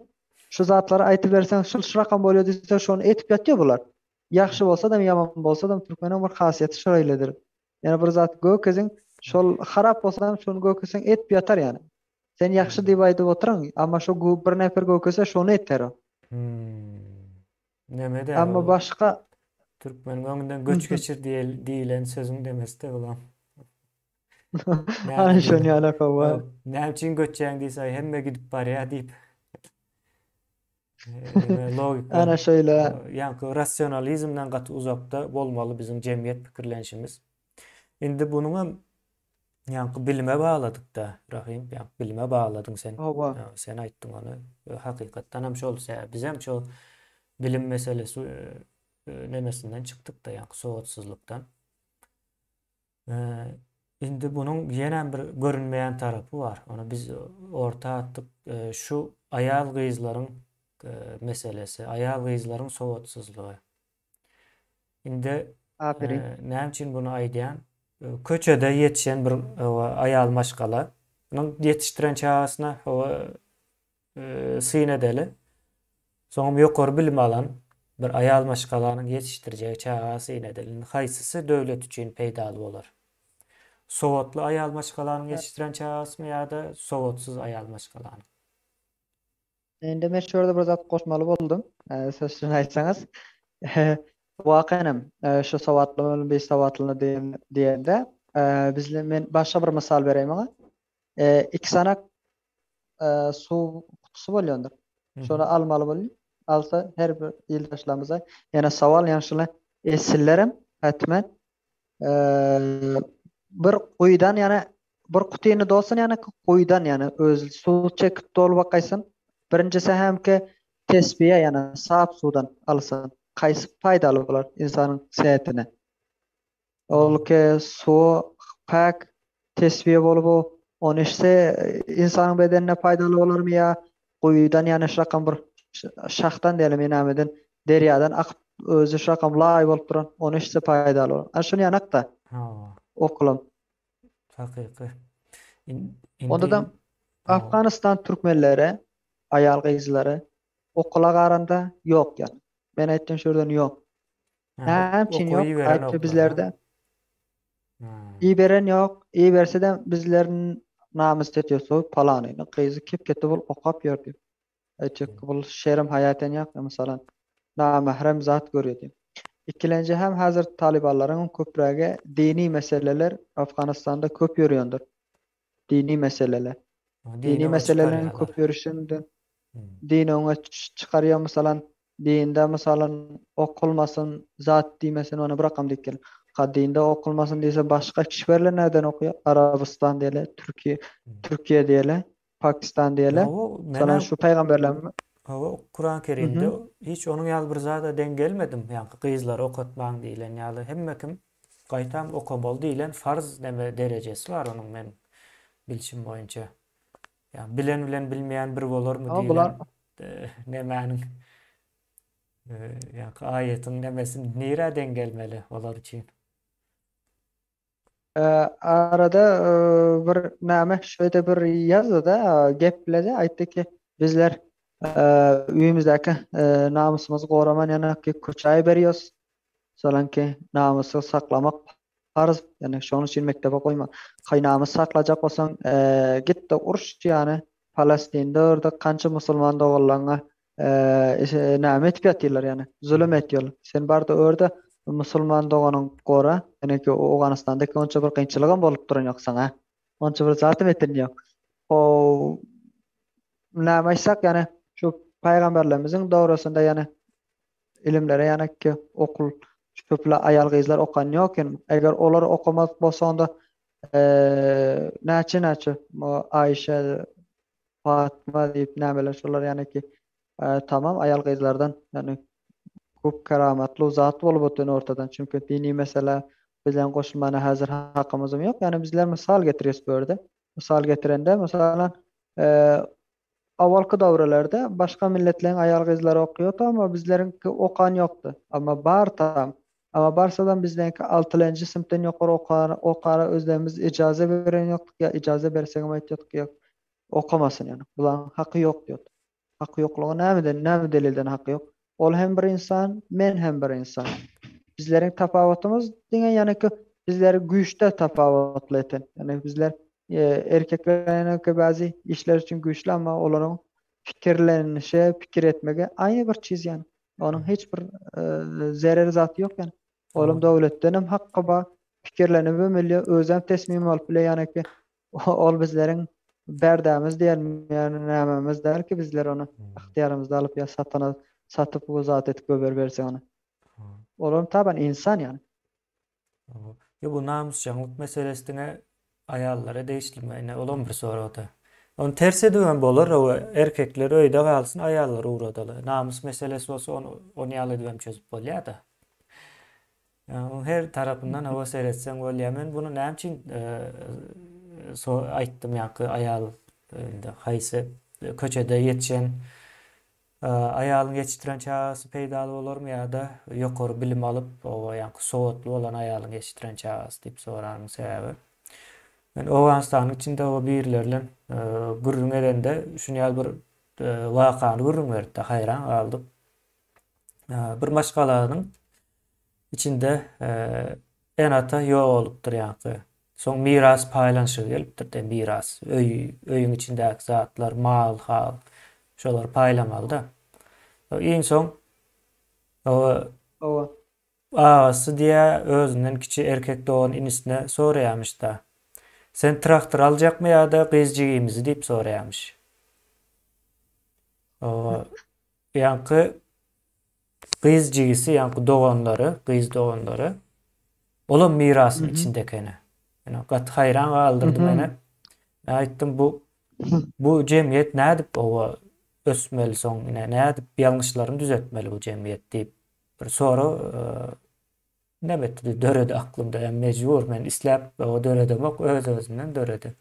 Şu zatlary aýtyp bersen şu rakam bolýar diýse şonu etip ýatýar bular. Ýaxşy bolsa da ýaman bolsa da türkmeniň bir hasyýaty şoýledir. Ýani bir zat gökeziň şol harap bolsa da şonu gökesiň etip ýatar ýani. Sen ýaxşy diýip aýdyp oturaň, amma şu bir näper gökese şonu eter o. Hmm. Nemede Amma o başga Türkmen öňünden göç geçir diýilen sözüň demesde bolam. ana Näme şonu diýip, alaka bar. näme üçin göçýäň diýse, hemme gidip barýar diýip, logika, Ana şöyle. ýa-ni rasionalizmden gaty uzakda bolmaly bizim jemgyýet pikirlenşimiz. Indi bunuňa ýa-ni bilime bagladyk da, Rahim, ýa bilime bagladyň sen. Oba. Sen aýtdyň onu. Hakykatdan hem şol, biz hem şol bilim meselesi nemesinden çykdyk da, ýa-ni sowatsyzlykdan. Indi bunuň ýene bir görünmeýän tarapy bar. Onu biz orta atdyk. Şu aýal gyzlaryň meselesi, aýal gyzlaryň sowatsyzlygy. Indi Aferin. näme üçin bunu aýdýan? Köçede ýetişen bir aýal maşgala, onuň ýetişdiren çagasyna syn edeli. Soňra ýokary bilim alan bir aýal maşgalanyň ýetişdirjegi çagasy syn edeli. Haýsysy döwlet üçin peýdaly bolar? Sowatly aýal maşgalanyň ýetişdiren çagasy ýa-da sowatsyz aýal maşgalanyň? Endi men şurada bir zat goşmaly boldum. Sözünü aýtsaňyz. Wakanem şu sowatly bilen besowatlyny diýende bizle men başga bir mysal bereyim aňa. Iki sanak suw kutusy bolýandyr. Şonu almaly bolýar. Alsa her bir ýyldaşlarymyza ýene sowal ýanşyly esillerim hatmen bir kuydan yani bir kutyny dolsun yani kuydan yani öz suw çekip dolup bakaysın. Birincisi hem ki tesbiye yani sap sudan alsın. Kaysy faydaly bolar insanyň sehetine. Ol ki suw pak tesbiye bolup onu işte insanyň bedenine faydaly bolarmy ya kuydan yani şakam bir şahtan diyelim inameden deryadan akyp özü şakam laý bolup duran onu işte faydaly bolar. Aşuny ýanakda okulam. Hakyky. Onda da Afganistan türkmenleri, aýal gyzlary okula garanda ýok ýani. Men aýtdym şurdan ýok. Näme üçin ýok? Aýtdy bizlerde. İyi beren ýok. İyi berse de bizleriň namys etýär, palanyny gyzy kep ketdi bol okap ýördi. Aýtjak bol şerim hayaten ýok, mesalan, namahrem zat görýärdi. İkilenci hem hazır talibanlaryň köprege dini meseleler Afganistanda köp ýörýändir. Dini meseleler. Dini meselelerin köp ýörüşinden dini oňa çykarýar, mesalan, dinde mesalan okulmasyn zat diýmesen onu bir rakam diýip dinde okulmasyn diýse başga kişilerle näden okuýar? Arabistan diýle, Türkiýe diýle, Pakistan diýle. Mesalan şu peýgamberler Kur'an-ı Kerim'de hiç onun ýaly bir zada den gelmedim. Yani gyzlar okatmaň diýilen ýaly hemmekim gaýtam okabol diýilen farz deme derejesi var onun men bilşim boýunça. Yani bilen bilmeýän bir bolarmy diýilen nemäniň yani ayetin nemesin nereden gelmeli olar üçin? Arada bir näme şöyle bir ýazdy da gepledi aýtdy ki bizler üýümüzdäki namusymyzy goraman ýana ki köçäý berýäs. Solanki namusy saklamak farz, ýani şonuň üçin mektebe goýma. Haý namus saklajak bolsaň gitdi uruş ýani Palestinde orada kança musulman dogallanyňa näme etip ýatyrlar ýani zulüm etýärler. Sen barda orada musulman doğanın gora, yani ki Oğanistan'daki onça bir kıyınçılığın bolup duran yok sana. Onça bir zatı metin yok. O nämeýsek yani şu paýgamberlerimizin dograsynda yani ilimlere yani ki okul köpüle ayal gyzlar okan ýoken eger olar okamak bolsa onda näçe Aýşe, Fatma diýip nämeler şolar yani ki tamam ayal gyzlardan yani çok kerametli zat bolup ötün ortadan. Çünkü dini mesela bilen koşulmana hazır hakkımızım yok. Yani bizler misal getiriyoruz böyle. Misal getirende mesela awalky döwrelerде başga milletlerin ayal gyzlary okuýardy ama bizlerinki okan ýokdy. Ama bar tam. Ama barsadan bizdenki 6-njy sinipden ýokary okara özlerimiz ijaza beren ýokdy ya ijaza bersegem aýtýardyk ýok. Okamasyn yani. Bulan haqqy ýok diýýärdi. Haqqy ýoklugy näme delilden haqqy ýok? Ol hem bir insan, men hem bir insan. Bizlerin tafawutymyz diňe ýani ki bizleri güýçde tafawutly eten. Yani bizler erkeklerine bazı işler için güçlü ama olaryň pikirlenişe, pikir etmege aýy bir çiz yani. Onun hiç bir zereri zatı yok yani. Olum Doğru. dowletden hem hakkı ba pikirlenip ömeli özem teslim alıp bile yani ki ol bizlerin berdämiz diýelim yani nämemiz der ki bizler onu ihtiýarymyzda alıp ya satana satyp bu zat etip göber berse onu. Olam taban insan yani. Doğru. Ya bu namusçanlyk meselesine ayallara değiştirmeyine olan bir soru da. Onun tersi de bolar, o erkekler öýde galsyn, ayallar uğradaly. Namus meselesi bolsa onu ýaly edip çözüp bolýar da. Yani her tarapından hava seyretsen bolýar. Men bunu näme üçin aýtdym ýa-ki ayal haýsy köçede ýetişen aýalyň ýetiştiren çagasy peýdaly bolarmy ýa-da ýokary bilim alyp o ýa-ki sowatly bolan aýalyň ýetiştiren çagasy diýip sorarym sebäbi. Men Owganistanyň içinde o birlerle gürrüň edende şunu ýaly bir wakany gürrüň berdi, hayran galdyk. Bir maşgalanyň içinde en ata ýok bolupdyr ýa-ki. Soň miras paýlanşy gelipdir de miras. Öýüň içindäki zatlar, mal, hal şolar paýlamaly da. Iň soň o O agasy diýe özünden kiçi erkek doğan inisine soraýarmyş da. Sen traktor aljakmy ýa-da gyzjygymyzy diýip soraýarmyş. O ýa-ki gyzjygysy ýa-ki doganlary, gyz doganlary olam mirasyň içindekene. Yani gat hayran galdyrdy meni. Aýtdym bu jemgyýet nädip o ösmeli soň nädip ýalňyşlaryny düzeltmeli bu jemgyýet diýip bir soru nämetdi döredi aklymda. Yani mecbur men isläp o dörede bak öz-özünden döredi.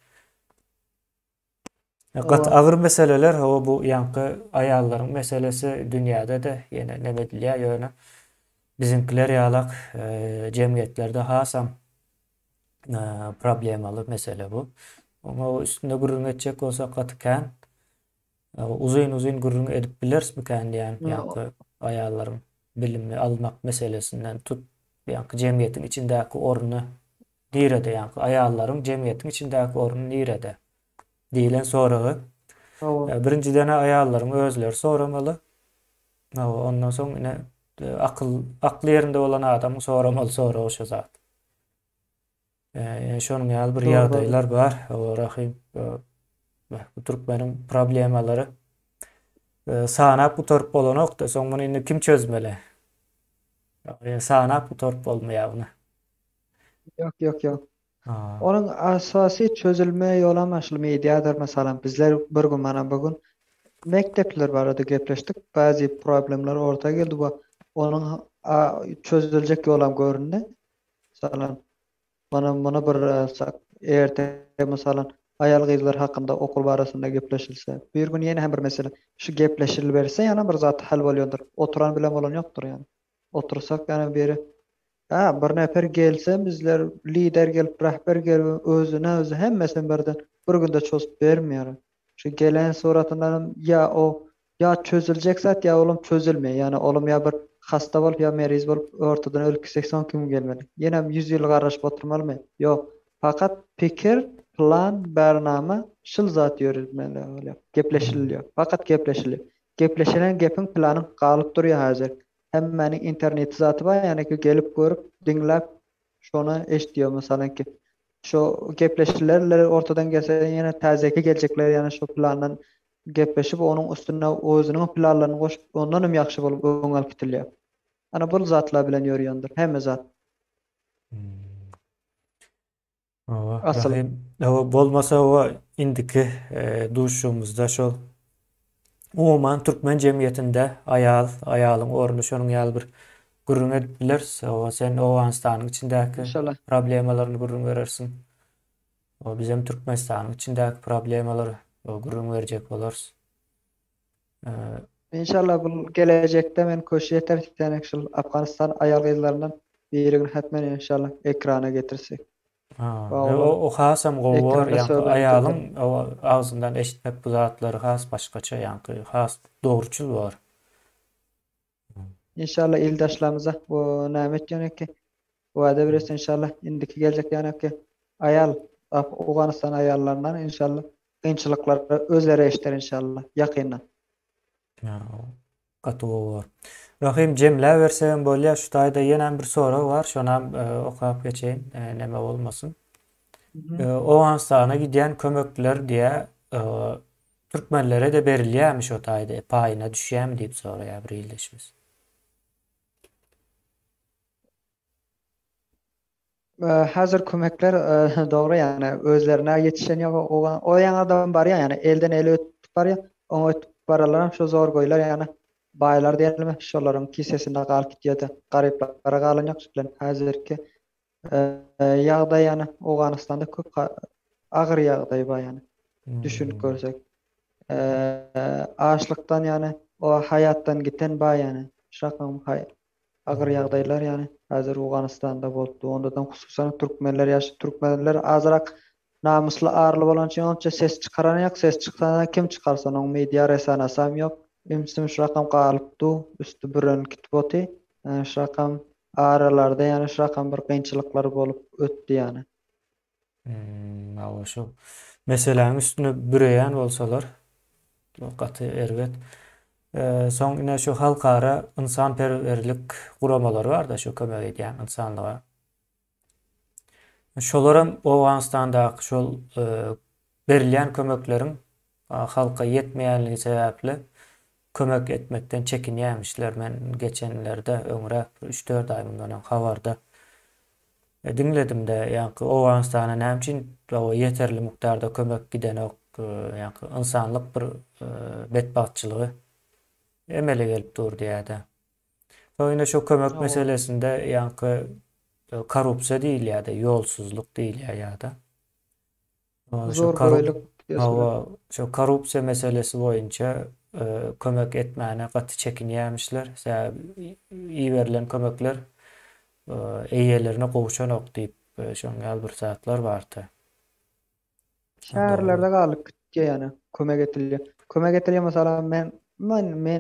Gat agyr meseleler o bu ýa-ki aýallaryň meselesi dünýäde de ýene näme dilýär ýöne bizimkiler ýalak jemgyýetlerde hasam problemaly mesele bu. Ama o üstünde gurrun etjek bolsak gatykän uzun gurrun edip bilersmiken diýen ýa-ki aýallaryň bilimi almak meselesinden tut ýa-ki jemgyýetiň içindäki orny direde ýa-ki aýallaryň jemgyýetiň içindäki orny direde diýilen soragy. Birinciden aýallaryň özleri soramaly. Ondan soň ine akly ýerinde bolan adam soramaly sora oşa zat. Şonuň ýaly bir ýagdaýlar bar. O rahim bu türkmeniň problemalary sanap bu torp bolanok da soň muny indi kim çözmeli? Sanap bu torp bolmaýar buny. Yok. Onun asasy çözülme ýolam aşly mediadır mesela bizler bir gün mana bugün mektepler barada gepleşdik. Bazı problemler ortaya geldi bu. Onun çözülecek ýolam göründe. Mesela bana bir erte mesela ayal gyzlar hakynda okul barasynda gepleşilse, bir gün ýene hem bir mesele şu gepleşilip berse ýana bir zat hal bolýandyr. Oturan bilen bolan ýokdur ýani. Otursak ýani beri bir nefer gelse bizler lider gelip rahber gelip özüne özü hemmesini birden bir günde çözüp bermiýär. Şu gelen soratyndan ya çözülecek zat ya olum çözülmeýär. Yani olum ya bir hasta bolup ya meriz bolup ortadan ölüp gitsek soň kim gelmeli? Ýene 100 ýyl garaşyp oturmalymy? Ýok. Fakat pikir, plan, bernama şol zat ýörülmeli. Gepleşilýär. Fakat gepleşilýär. Gepleşilen gepin planyň galyp durýar häzir. hemmenin interneti zatı var yani ki gelip görüp dinlep şonu eşdiyor mesela ki şu gepleşilerler ortadan gelse yine tazeki gelecekler yani şu plandan gepleşip onun üstüne özünün planlarını koşup ondan hem yaxşı bolup öňel kitilýär. Ana bul zatlar bilen ýörýändir. Hemme zat Hmm. Ova, asıl. rahim. Ova bolmasa ova indiki duşumuzda şol umuman Türkmen cemiyetinde ayalyň orny şonuň ýaly bir gurrun edip bilerse, ova sen Owganystanyň içindäki İnşallah. problemalaryny gurrun berersin. O bizim Türkmenistanyň içindäki problemalary gurrun berjek bolarys. E, İnşallah bu gelecekte men köşeye tertiplenek şol Afganistan aýal gyzlaryndan birini hatmen inşallah ekrana getirsek. Baglar O hasam gowar ekranda ýa-ni söhbet aýalyň edelim. o agzyndan eşitmek bu zatlary has başgaça ýa-ni has dogruçul bar. İnşallah ildaşlarımıza bu nämet ýöneki wada beresi inşallah indiki gelecek ýöneki aýal Awganistan aýallaryndan inşallah kynçylyklary özleri eşiter inşallah ýakyndan. Ya, gaty gowar. Rahim jemlä bersem bolýar, şu taýda ýene bir soru bar, şonam okap geçeýin, näme bolmasyn. Owganystana gidýän kömekler diýe türkmenlere de berilýärmi şo taýda, paýyna düşýärmi diýip soraýar bir ildeşimiz. Hazır kömekler dogry yani özlerine ýetişen ýok o ýaňardan bar yani elden ele ötüp bar ýa oňa ötüp baralaram şu zor goýlar yani baýlar diýelim şolaryň kisesinde galyp gitýärdi garyplara galanýak bilen hazırki ýagdaý yani Awganystanda köp agyr ýagdaý bar yani düşünip Hmm. görsek açlykdan yani o hayattan giten bar yani şakam agyr ýagdaýlar yani hazır Awganystanda bolupdy. Ondan hususan türkmenler türkmenler azrak namusly arly bolan üçin onça ses çykaran ýok. Ses çyksa kim çykarsa onuň media resanasam ýok. Imsim şu rakam galypdy, üstü büren kitboty. Şu rakam aralarda yani şu rakam bir kynçylyklar bolup ötdi yani. Awa şu meseleň üstüne büreýän bolsalar, gaty erbet. Soň ine şu halkara ynsanperwerlik guramalary bar da şu kömek edýän insanlyga. Şolaram Owganystandaky şol berilýän kömekleriň halka ýetmeýänligi sebäpli kömek etmekden çekinýärmişler. Men geçenlerde öňrä 3-4 aý bundan habarda dinledim de ýa-ni Owganystana näme üçin ýeterli mikdarda kömek giden ok, ýa-ni insanlyk bir betbatçylygy emele gelip durdy ýa-da. Öňe şu kömek meselesinde ýa-ni korrupsiýa diýil ýa-da ýolsuzluk diýil ýa-da. Zor goýluk diýerler. Şu korrupsiýa meselesi boýunça kömek etmäne gaty çekinýärmişler. Iyi verilen kömekler eýelerine gowuşanok diýip şoňa bir zatlar bardy. Şäherlerde galyp gitdi yani kömek etilýär. Kömek etilýär mesela men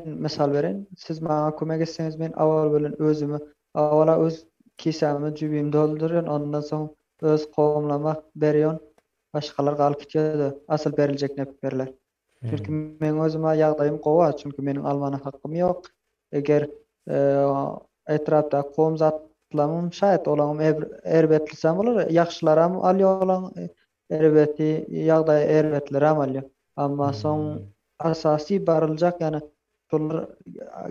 misal beren. Siz maňa kömek etseňiz men awal bilen özümi awala öz kisemi jübimi doldurýan ondan soň öz gowumlama berýän başgalar galyp gitýärdi. Asıl beriljek näp berler. Çünki men özüme ýagdaýym gowa, çünki meniň almana hakkym ýok. Eger etrapda gowum zatlamym şaýat olaňym erbetlisem bolar, ýagşylaram alýaram erbeti ýagdaý erbetleram alýar. Amma soň asasy barıljak yani şolar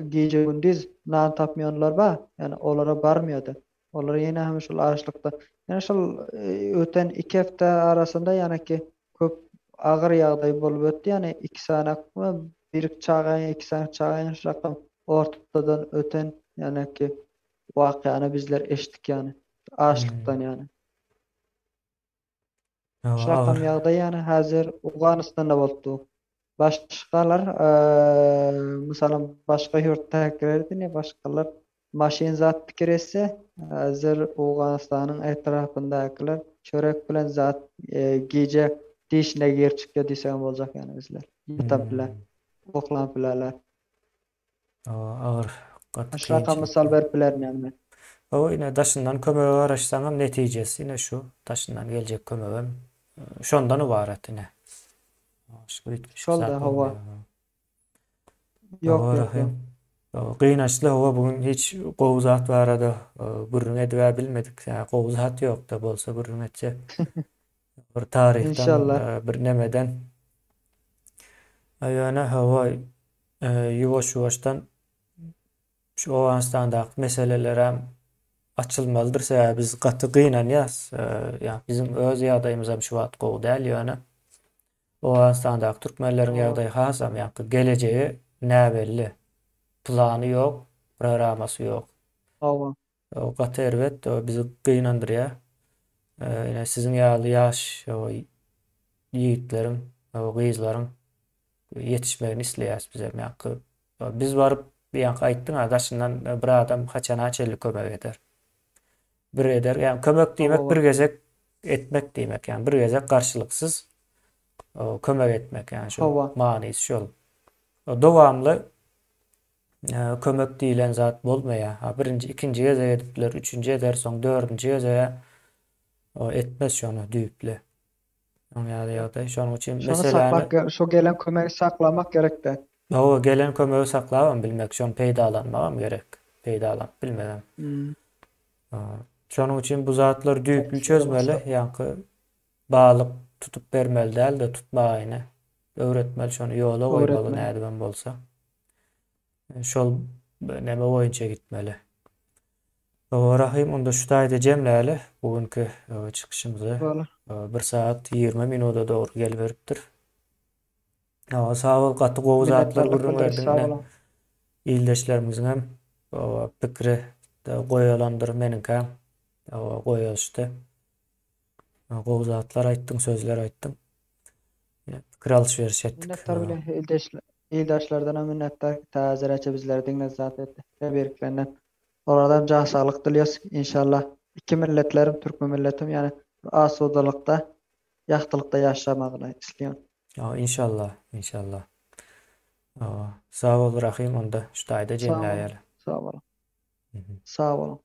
gece gündüz nan tapmayanlar bar. Yani olara barmıyordu. Olar ýene hem şol açlykda. Yani şol öten 2 hafta arasında yani ki köp agyr ýagdaý bolup ötdi. Yani 2 sanakmy bir çağan 2 sanak çağan şakam ortadan öten yani ki wakyany bizler eşitdik yani. Açlykdan yani. Şakam ýagdaý yani hazır Awganystanda bolupdy. Başgalar mesela başga ýurtdakiler başgalar maşin zat kirese hazır Awganystanyň etrapyndakiler çörek bilen zat gece dişine gerçikde diýsem boljak yani bizler. Ýetap bilen, oklan bilenler. Agyr gaty Şaka misal berip bilernem. O ine daşyndan kömege garaşsaňam netijesi ine şu, daşyndan geljek kömegim şondan ibaret ine. Şolda hawa. Yok. Gıynaşlı hava bugün hiç gowuzat barada gurrun edip bilmedik. Yani gowuzat yok da bolsa gurrun etse bir tarihten İnşallah. bir nemeden ayana hava yuvaş yuvaştan şu Afganistan'da meseleler hem açılmalıdır. Sebäbi biz gaty gynanýas. Yani bizim öz ýagdaýymyz hem şu wagt gowy däl ýöne. Afganistan'da türkmenleriň O, ýagdaýy hasam ýa-da geleceği näbelli. Plany ýok, programmasy ýok. o, O gaty elbet o bizi gynandyrýar. Ýene sizin ýaly ýaş o ýigitlerim, o gyzlaryň yetişmegini isleýäs biz hem ýa-da. Biz baryp ýa-da aýtdyň adaşyndan bir adam haçan haçellik kömek eder. Bir eder. Yani kömek demek bir o, gezek etmek demek. Yani bir gezek karşılıksız kömek etmek. Yani şu o, manisi şu. O devamlı kömek deyilen zat bolmaya. Ha, birinci, ikinci geze edipler, üçüncü eder, son dördüncü geze o etmez şonu düýüple. Yani şonun için şonu meseleni şu gelen kömeği saklamak gerek de. o gelen kömeği saklawam bilmek, şonu peýdalanmagam gerek. Peýdalan bilmeden. Hmm, Şonun için bu zatlar düýüplü eksik çözmeli. olmasa. Yani bağlık tutup vermeli değil de tutmaýyny. Öwretmeli şonu ýola goýmaly Öğretmen. nädibem bolsa. Şol neme boýunça gitmeli. Rahim onda şu taýda jemläli bugünkü çykyşymyzy Böyle. 1 saat 20 minuta dogry gelberipdir. Sağ ol gaty gowy zatlar Minnettarlyk gurrun bildirip sağ berdiňne. olun. Ildeşlerimiziň hem pikri de goýalandyr meniňki hem goýalşdy. Gowy zatlar aýtdyň, sözler aýtdyň. Pikir alşberişi etdik. Minnettar bilen ildaşlardan minnettar täzereçe bizleri dinle zat etdi. Tebriklerinden. Oradan can sağlık diliyoruz. İnşallah iki milletlerim, Türk milletim yani asudalıkta, yaxtılıkta yaşamagyny isleýän. İnşallah, inşallah. Sağ ol Rahim onda şu taýda Sağ olun. jemläýäli. Sağ olun. Sağ olun.